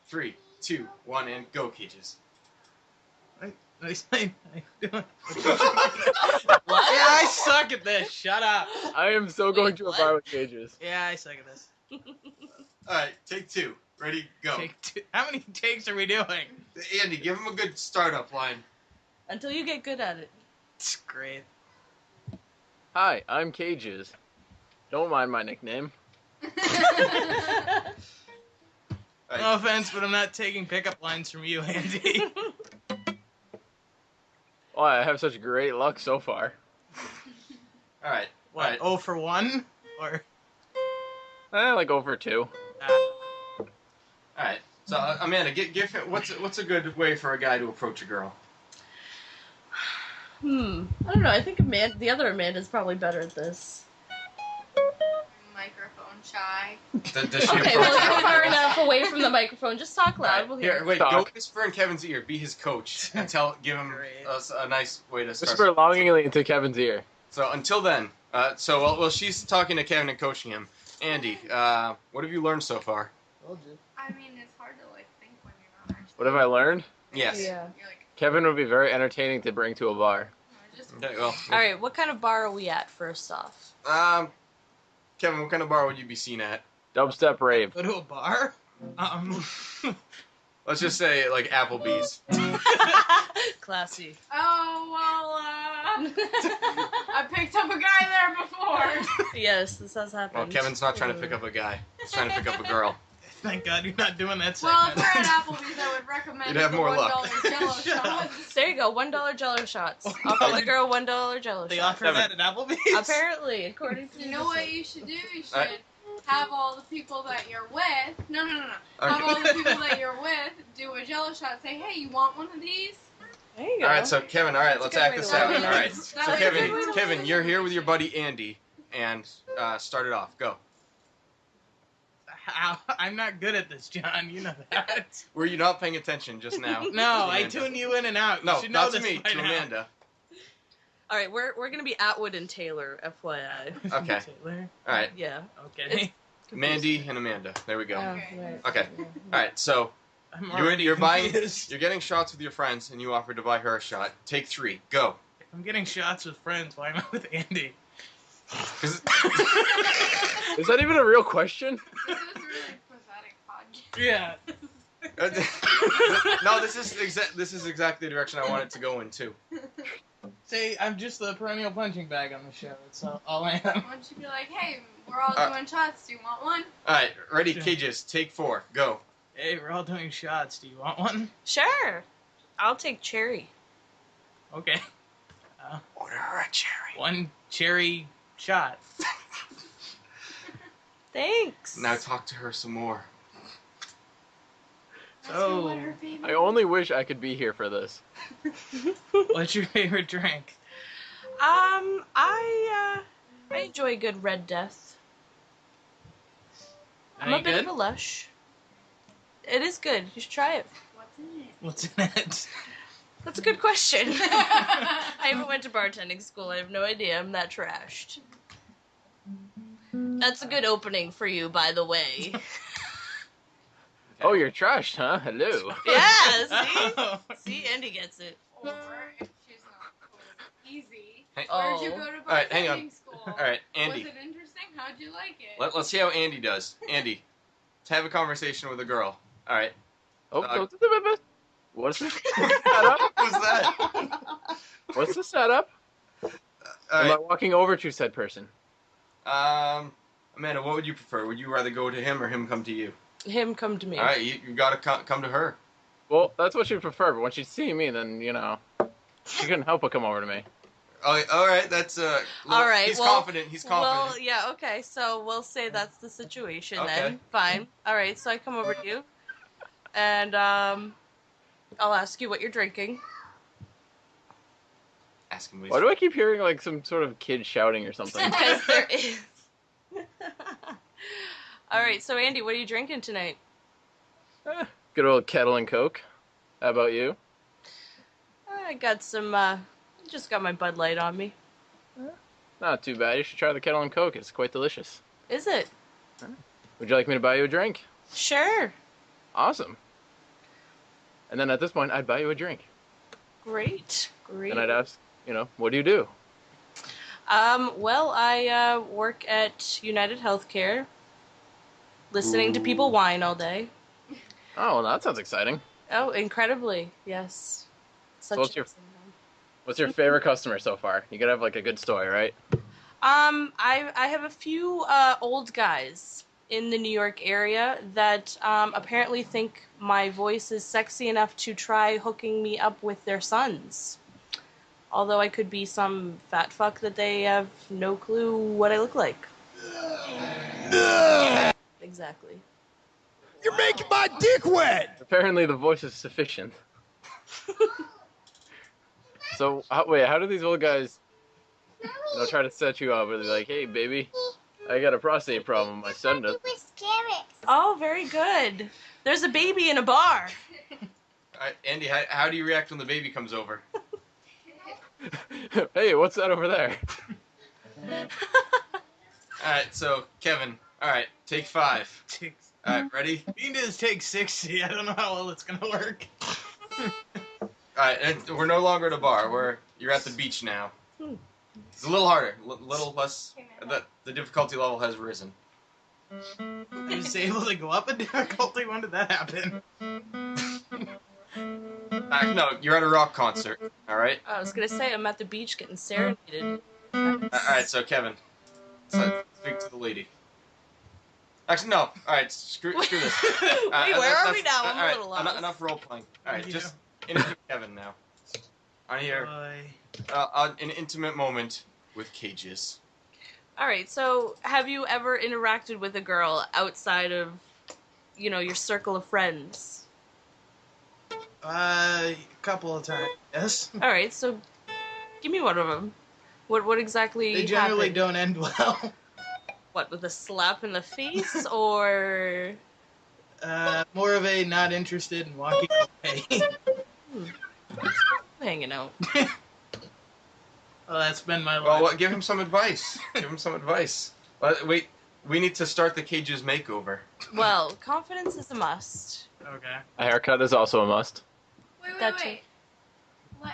3, 2, 1, and go, Cages. What? Yeah, I suck at this. Shut up. I am so going to a bar with cages. Yeah, I suck at this. Alright, take two. Ready, go. Take two. How many takes are we doing? Andy, give him a good startup line. Until you get good at it. It's great. Hi, I'm Cages. Don't mind my nickname. No offense, but I'm not taking pickup lines from you, Andy. Why, I have such great luck so far. Alright. What, Alright. 0 for 1? Or Like over 2. Alright. So Amanda, give him what's a good way for a guy to approach a girl? I don't know. I think the other Amanda's probably better at this. Microphone shy. Does she Okay, approach well, a you're girl? far enough away from the microphone. Just talk loud. Alright, We'll hear. Here, wait, Talk. go whisper in Kevin's ear. Be his coach and give him a nice way to start. Whisper longingly into Kevin's ear. So until then, while she's talking to Kevin and coaching him, Andy, what have you learned so far? I mean, it's hard to like think when you're not actually. What have I learned? Yes. Yeah. You're like, Kevin would be very entertaining to bring to a bar. Okay, well. All right. What kind of bar are we at first off? Kevin, what kind of bar would you be seen at? Dubstep rave. go to a bar? Let's just say like Applebee's. Classy. oh well, I picked up a guy there before. Yes, this has happened. Well, Kevin's not trying to pick up a guy. He's trying to pick up a girl. Thank God you're not doing that Well, segment. if we're at Applebee's, I would recommend You'd have the more $1 luck. Jello shots. There you go. $1 Jello shots. Offer the girl $1 Jello They shots. offer that at Applebee's? Apparently, according to You know what you should do? You should Alright. have all the people that you're with. No. Have Okay. all the people that you're with do a Jello shot. Say, hey, you want one of these? There you go. All right, so Kevin, all right, let's a good act way this to out. All organize. right, That so was a good way Kevin, to Kevin, you're here with your buddy Andy, and start it off. Go. How? I'm not good at this, John. You know that. Were you not paying attention just now? No, I Amanda? tune you in and out. You No, should know not to this me, by to now. Amanda. All right, we're gonna be Atwood and Taylor, FYI. Okay. Taylor? All right, Yeah. Okay. Mandy and Amanda. There we go. Right. Okay. All right, so I'm you're already buying, confused. you're getting shots with your friends, and you offered to buy her a shot. Take 3. Go. If I'm getting shots with friends, why am I with Andy? 'Cause- Is that even a real question? This is a really pathetic podcast. Yeah. no, this is exactly the direction I want it to go in too. See, I'm just the perennial punching bag on the show. That's all I am. Why don't you be like, hey, we're all doing shots. Do you want one? All right, ready? Sure. Cages. Take 4. Go. Hey, we're all doing shots. Do you want one? Sure. I'll take cherry. Okay. Order her a cherry. 1 cherry shot. Thanks. Now talk to her some more. So, I only wish I could be here for this. what's your favorite drink? I enjoy a good Red Death. I'm Any a bit good? of a lush. It is good. You should try it. What's in it? What's in it? That's a good question. I haven't went to bartending school. I have no idea. I'm that trashed. That's a good opening for you, by the way. Oh, you're trashed, huh? Hello. Yeah, see? See, Andy gets it. Or if she's not cool, easy. Hey. Where'd you go to All right, hang on. bartending school? All right, Andy. Was it interesting? How'd you like it? Let's see how Andy does. Andy, let's have a conversation with a girl. All right. What's the setup? What was that? What's the setup? All Am I right. walking over to said person? Amanda, what would you prefer? Would you rather go to him or him come to you? Him come to me. All right, you gotta come to her. Well, that's what she'd prefer, but when she'd see me, then, she couldn't help but come over to me. Oh, all right, that's All right. He's well, confident. He's confident. Well, yeah. Okay. So we'll say that's the situation Okay. then. Fine. All right. So I come over to you, and I'll ask you what you're drinking. Ask him. Why do I keep hearing, like, some sort of kid shouting or something? Because there is. All right. So Andy, what are you drinking tonight? Good old kettle and Coke. How about you? I got some. Just got my Bud Light on me. Not too bad. You should try the kettle and Coke. It's quite delicious. Is it? Would you like me to buy you a drink? Sure. Awesome. And then at this point, I'd buy you a drink. Great. And I'd ask, what do you do? Well, I work at United Healthcare, listening to people whine all day. Oh, well, that sounds exciting. Oh, incredibly, yes. So what's your favorite customer so far? You gotta have like a good story, right? I have a few old guys in the New York area that apparently think my voice is sexy enough to try hooking me up with their sons. Although I could be some fat fuck that they have no clue what I look like. Exactly. You're making my dick wet! Apparently the voice is sufficient. So, how do these old guys try to set you up? Are they like, hey, baby, I got a prostate problem. My son does. Oh, very good. There's a baby in a bar. Andy, how do you react when the baby comes over? Hey, what's that over there? Alright, so, Kevin, alright, take 5. Alright, ready? You can do this take 60. I don't know how well it's going to work. Alright, we're no longer at a bar. You're at the beach now. It's a little harder, little less. The difficulty level has risen. I was able to go up in difficulty. When did that happen? No, you're at a rock concert. All right. I was gonna say I'm at the beach getting serenaded. All right, so Kevin, speak to the lady. Actually, no. All right, screw this. Wait, where are we now? I'm a little lost. Enough role playing. All right, just interview Kevin now. On here, an intimate moment with cages. All right. So, have you ever interacted with a girl outside of, your circle of friends? A couple of times, yes. All right. So, give me one of them. What exactly? They generally happened? don't end well. What, with a slap in the face, or? More of a not interested in walking away. Hanging out. Well, that's been my life. Well, give him some advice. Wait, we need to start the cages makeover. Well, confidence is a must. Okay. A haircut is also a must. Wait. Let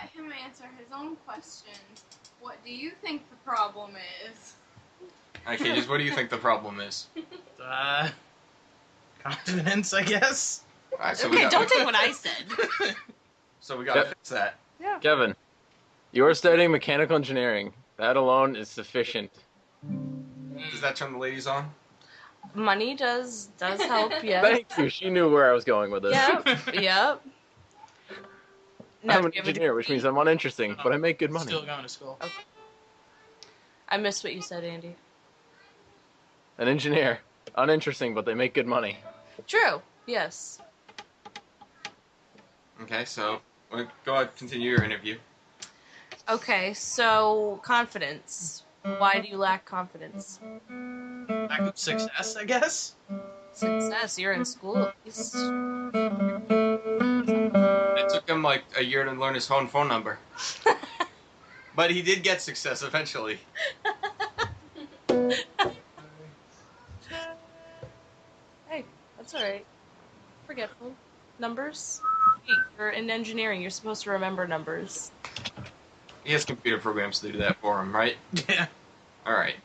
him answer his own question. What do you think the problem is? All right, cages, what do you think the problem is? Confidence, I guess. All right, so Okay, don't take what I said. So we gotta fix that. Yeah. Kevin, you're studying mechanical engineering. That alone is sufficient. Does that turn the ladies on? Money does help, yeah. Thank you. She knew where I was going with this. Yep. I'm an engineer, which means I'm uninteresting, but I make good money. Still going to school. Okay. I missed what you said, Andy. An engineer. Uninteresting, but they make good money. True. Yes. Okay, so go ahead, continue your interview. Okay, so confidence. Why do you lack confidence? Lack of success, I guess. Success. You're in school at least. It took him like a year to learn his phone number. But he did get success eventually. Hey, that's alright. Forgetful. Numbers? You're in engineering. You're supposed to remember numbers. He has computer programs to do that for him, right? Yeah. All right.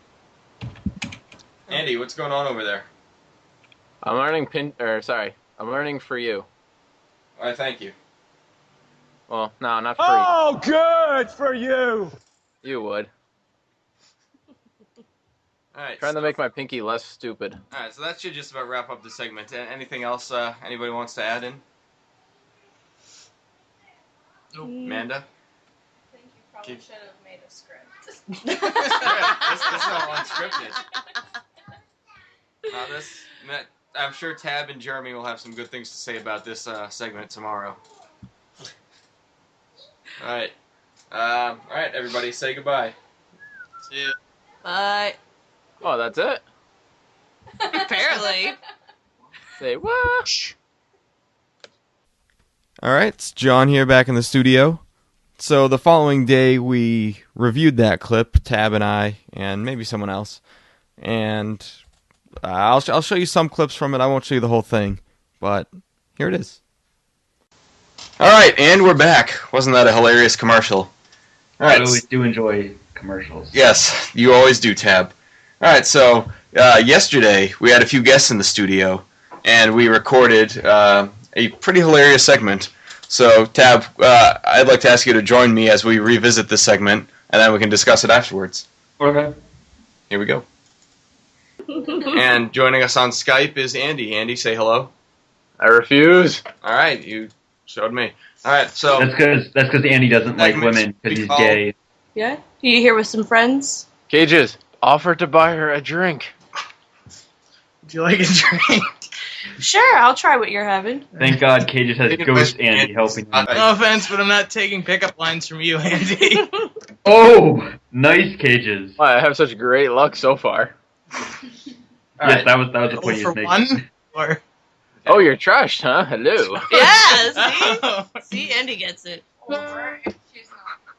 Andy, what's going on over there? I'm learning I'm learning for you. All right, thank you. Well, no, not free. Oh, good for you! You would. All right. Trying to make my pinky less stupid. All right, so that should just about wrap up the segment. Anything else anybody wants to add in? Amanda? I think you probably should have made a script. This is all unscripted. I'm sure Tab and Jeremy will have some good things to say about this segment tomorrow. All right, everybody, say goodbye. See ya. Bye. Oh, that's it? Apparently. Say what? Alright, it's John here back in the studio. So the following day we reviewed that clip, Tab and I, and maybe someone else. And I'll show you some clips from it. I won't show you the whole thing, but here it is. All right, and we're back. Wasn't that a hilarious commercial? All right. I always do enjoy commercials. Yes, you always do, Tab. All right, so yesterday we had a few guests in the studio, and we recorded a pretty hilarious segment. So, Tab, I'd like to ask you to join me as we revisit this segment, and then we can discuss it afterwards. Okay. Here we go. And joining us on Skype is Andy. Andy, say hello. I refuse. All right, you showed me. All right, so That's because Andy doesn't like women because he's gay. Yeah? You here with some friends? Cages, offer to buy her a drink. Do you like a drink? Sure, I'll try what you're having. Thank God Cages has Ghost Andy helping him. No offense, but I'm not taking pickup lines from you, Andy. Oh! Nice Cages. Wow, I have such great luck so far. Yes, that was the point for you were one? making. Or Oh, you're trashed, huh? Hello. Yeah, see? See, Andy gets it.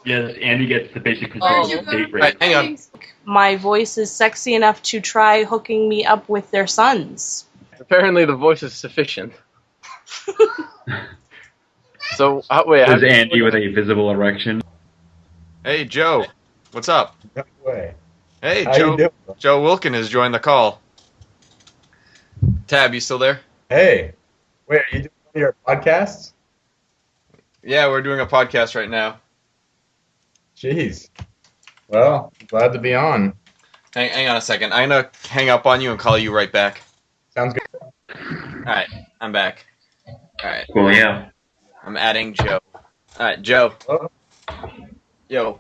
Yes, Andy gets the basic Oh. control of date all rate. right, hang on. My voice is sexy enough to try hooking me up with their sons. Apparently the voice is sufficient. So, wait, Was Andy with a visible erection? Hey, Joe. What's up? Way. Hey, How you Joe. doing? Joe Wilkin has joined the call. Tab, you still there? Hey, wait, are you doing one of your podcasts? Yeah, we're doing a podcast right now. Jeez. Well, glad to be on. Hang on a second. I'm going to hang up on you and call you right back. Sounds good. All right, I'm back. All right. Well, yeah. I'm adding Joe. All right, Joe. Hello? Yo,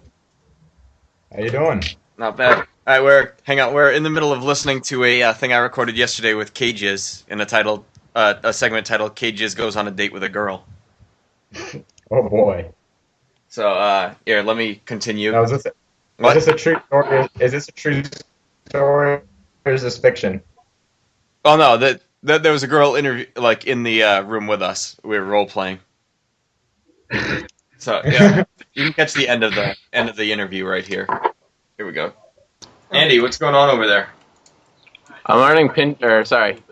How you doing? not bad. All right, we're in the middle of listening to a thing I recorded yesterday with Cages in a segment titled "Cages Goes on a Date with a Girl." Oh boy. So here, let me continue. Now, is What? this a true story? Is this a true story or is this fiction? Oh no, that there was a girl interview in the room with us. We were role playing. So yeah, you can catch the end of the interview right here. Here we go. Andy, what's going on over there? I'm learning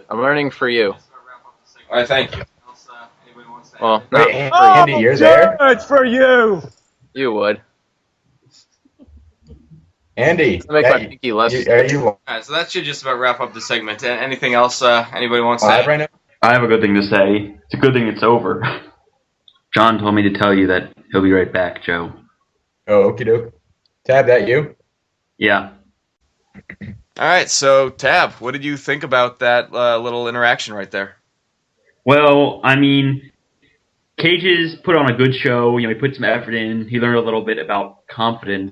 I'm learning for you. All right, thank you. Well, Wait, not Andy, you're there? It's for you. you would. Andy, Make yeah, my pinky less. are you All right, so that should just about wrap up the segment. Anything else anybody wants to live say? right now? I have a good thing to say. It's a good thing it's over. John told me to tell you that he'll be right back, Joe. Oh, okie doke. Tab, that you? Yeah. All right, so Tab, what did you think about that little interaction right there? Well, I mean, Cages put on a good show. You know, he put some effort in. He learned a little bit about confidence.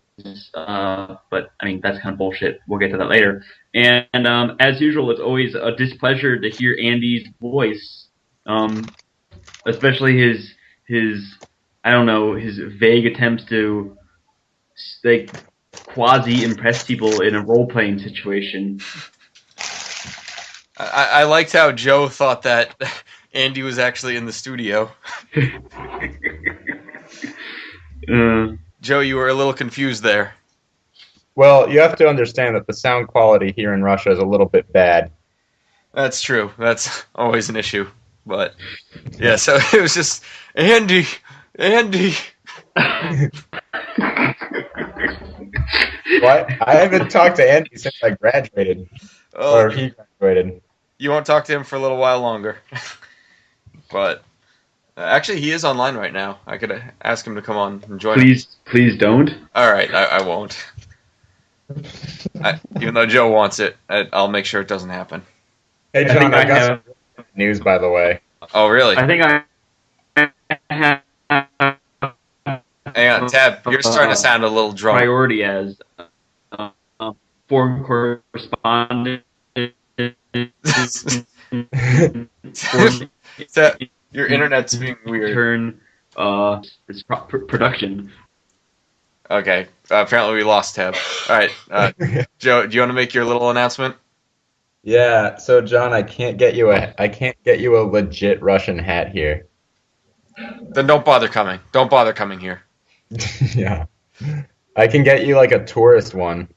But, I mean, that's kind of bullshit. We'll get to that later. And as usual, it's always a displeasure to hear Andy's voice, especially his I don't know, his vague attempts to quasi-impress people in a role-playing situation. I liked how Joe thought that Andy was actually in the studio. Joe, you were a little confused there. Well, you have to understand that the sound quality here in Russia is a little bit bad. That's true. That's always an issue. But, yeah, so it was just, Andy. What? I haven't talked to Andy since I graduated. Oh, Or he graduated. you won't talk to him for a little while longer. But, actually, he is online right now. I could ask him to come on and join us. Please don't. All right, I won't. Even though Joe wants it, I'll make sure it doesn't happen. Hey, I John, think I I got have- some news, by the way. Oh, really? I think Hang on, Tab, you're starting to sound a little drunk. priority as foreign correspondent. Tab, your internet's being weird. Turn this production. Okay, apparently we lost Tab. All right, Joe, do you want to make your little announcement? Yeah, so John, I can't get you a legit Russian hat here. Then don't bother coming. Don't bother coming here. Yeah. I can get you like a tourist one.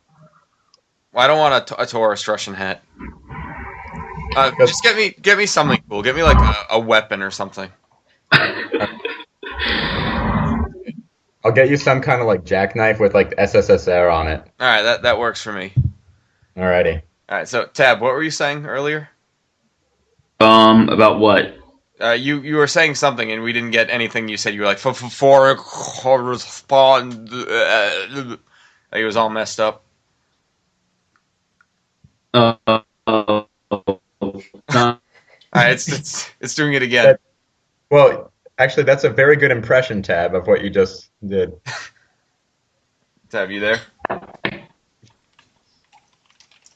Well, I don't want a tourist Russian hat. Just get me something cool. Get me like a weapon or something. I'll get you some kind of like jackknife with like SSSR on it. All right, that works for me. Alrighty. All right, so Tab, what were you saying earlier? About what? You were saying something and we didn't get anything you said. You were like, for respond. Like it was all messed up. All right, it's doing it again. Well, actually, that's a very good impression, Tab, of what you just did. Tab, you there?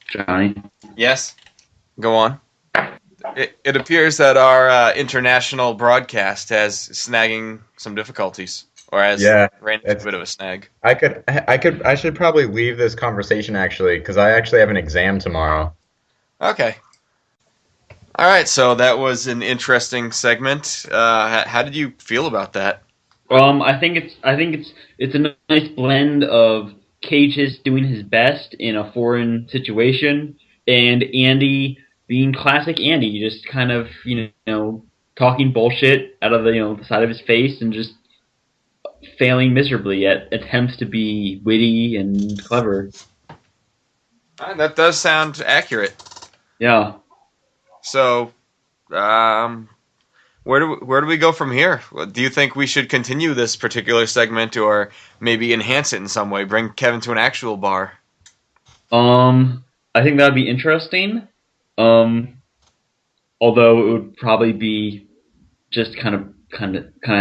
Johnny? Yes? Go on. It appears that our international broadcast has snagging some difficulties, or has ran into a bit of a snag. I should probably leave this conversation actually, because I actually have an exam tomorrow. Okay. All right, so that was an interesting segment. How did you feel about that? I think it's a nice blend of Cage's doing his best in a foreign situation, and Andy being classic Andy, just kind of talking bullshit out of the side of his face and just failing miserably at attempts to be witty and clever. That does sound accurate. Yeah. So, where do we go from here? Do you think we should continue this particular segment, or maybe enhance it in some way? Bring Kevin to an actual bar. I think that'd be interesting. Although it would probably be just kind of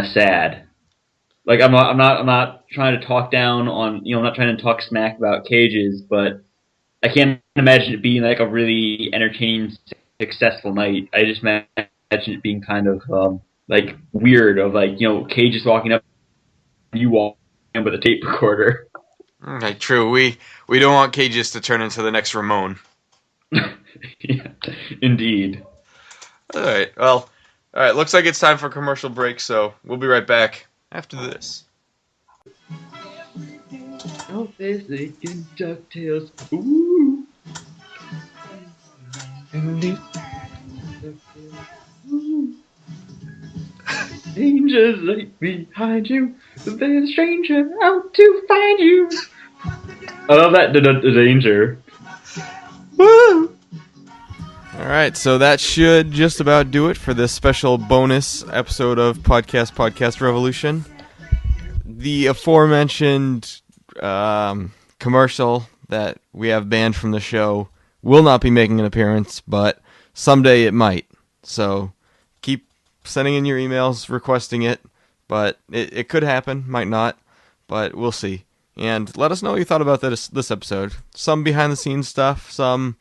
sad. Like I'm not trying to talk down on I'm not trying to talk smack about Cages, but I can't imagine it being like a really entertaining, successful night. I just imagine it being kind of like weird, of like Cages walking up, you walking in with a tape recorder. Okay, true. We don't want Cages to turn into the next Ramon. Yeah, indeed. All right. Well, all right. Looks like it's time for a commercial break, so we'll be right back after this. Oh, there's Lincoln DuckTales. Ooh. Dangers right behind you. There's a stranger out to find you. I love that the danger. Woo! Alright, so that should just about do it for this special bonus episode of Podcast Revolution. The aforementioned commercial that we have banned from the show will not be making an appearance, but someday it might. So keep sending in your emails requesting it, but it could happen, might not, but we'll see. And let us know what you thought about this episode. Some behind-the-scenes stuff, some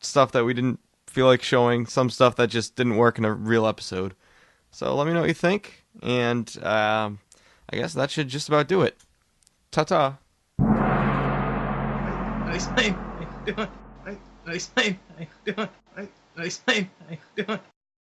stuff that we didn't feel like showing, some stuff that just didn't work in a real episode. So let me know what you think, and I guess that should just about do it. Ta-ta. Nice name. Nice name. Nice name.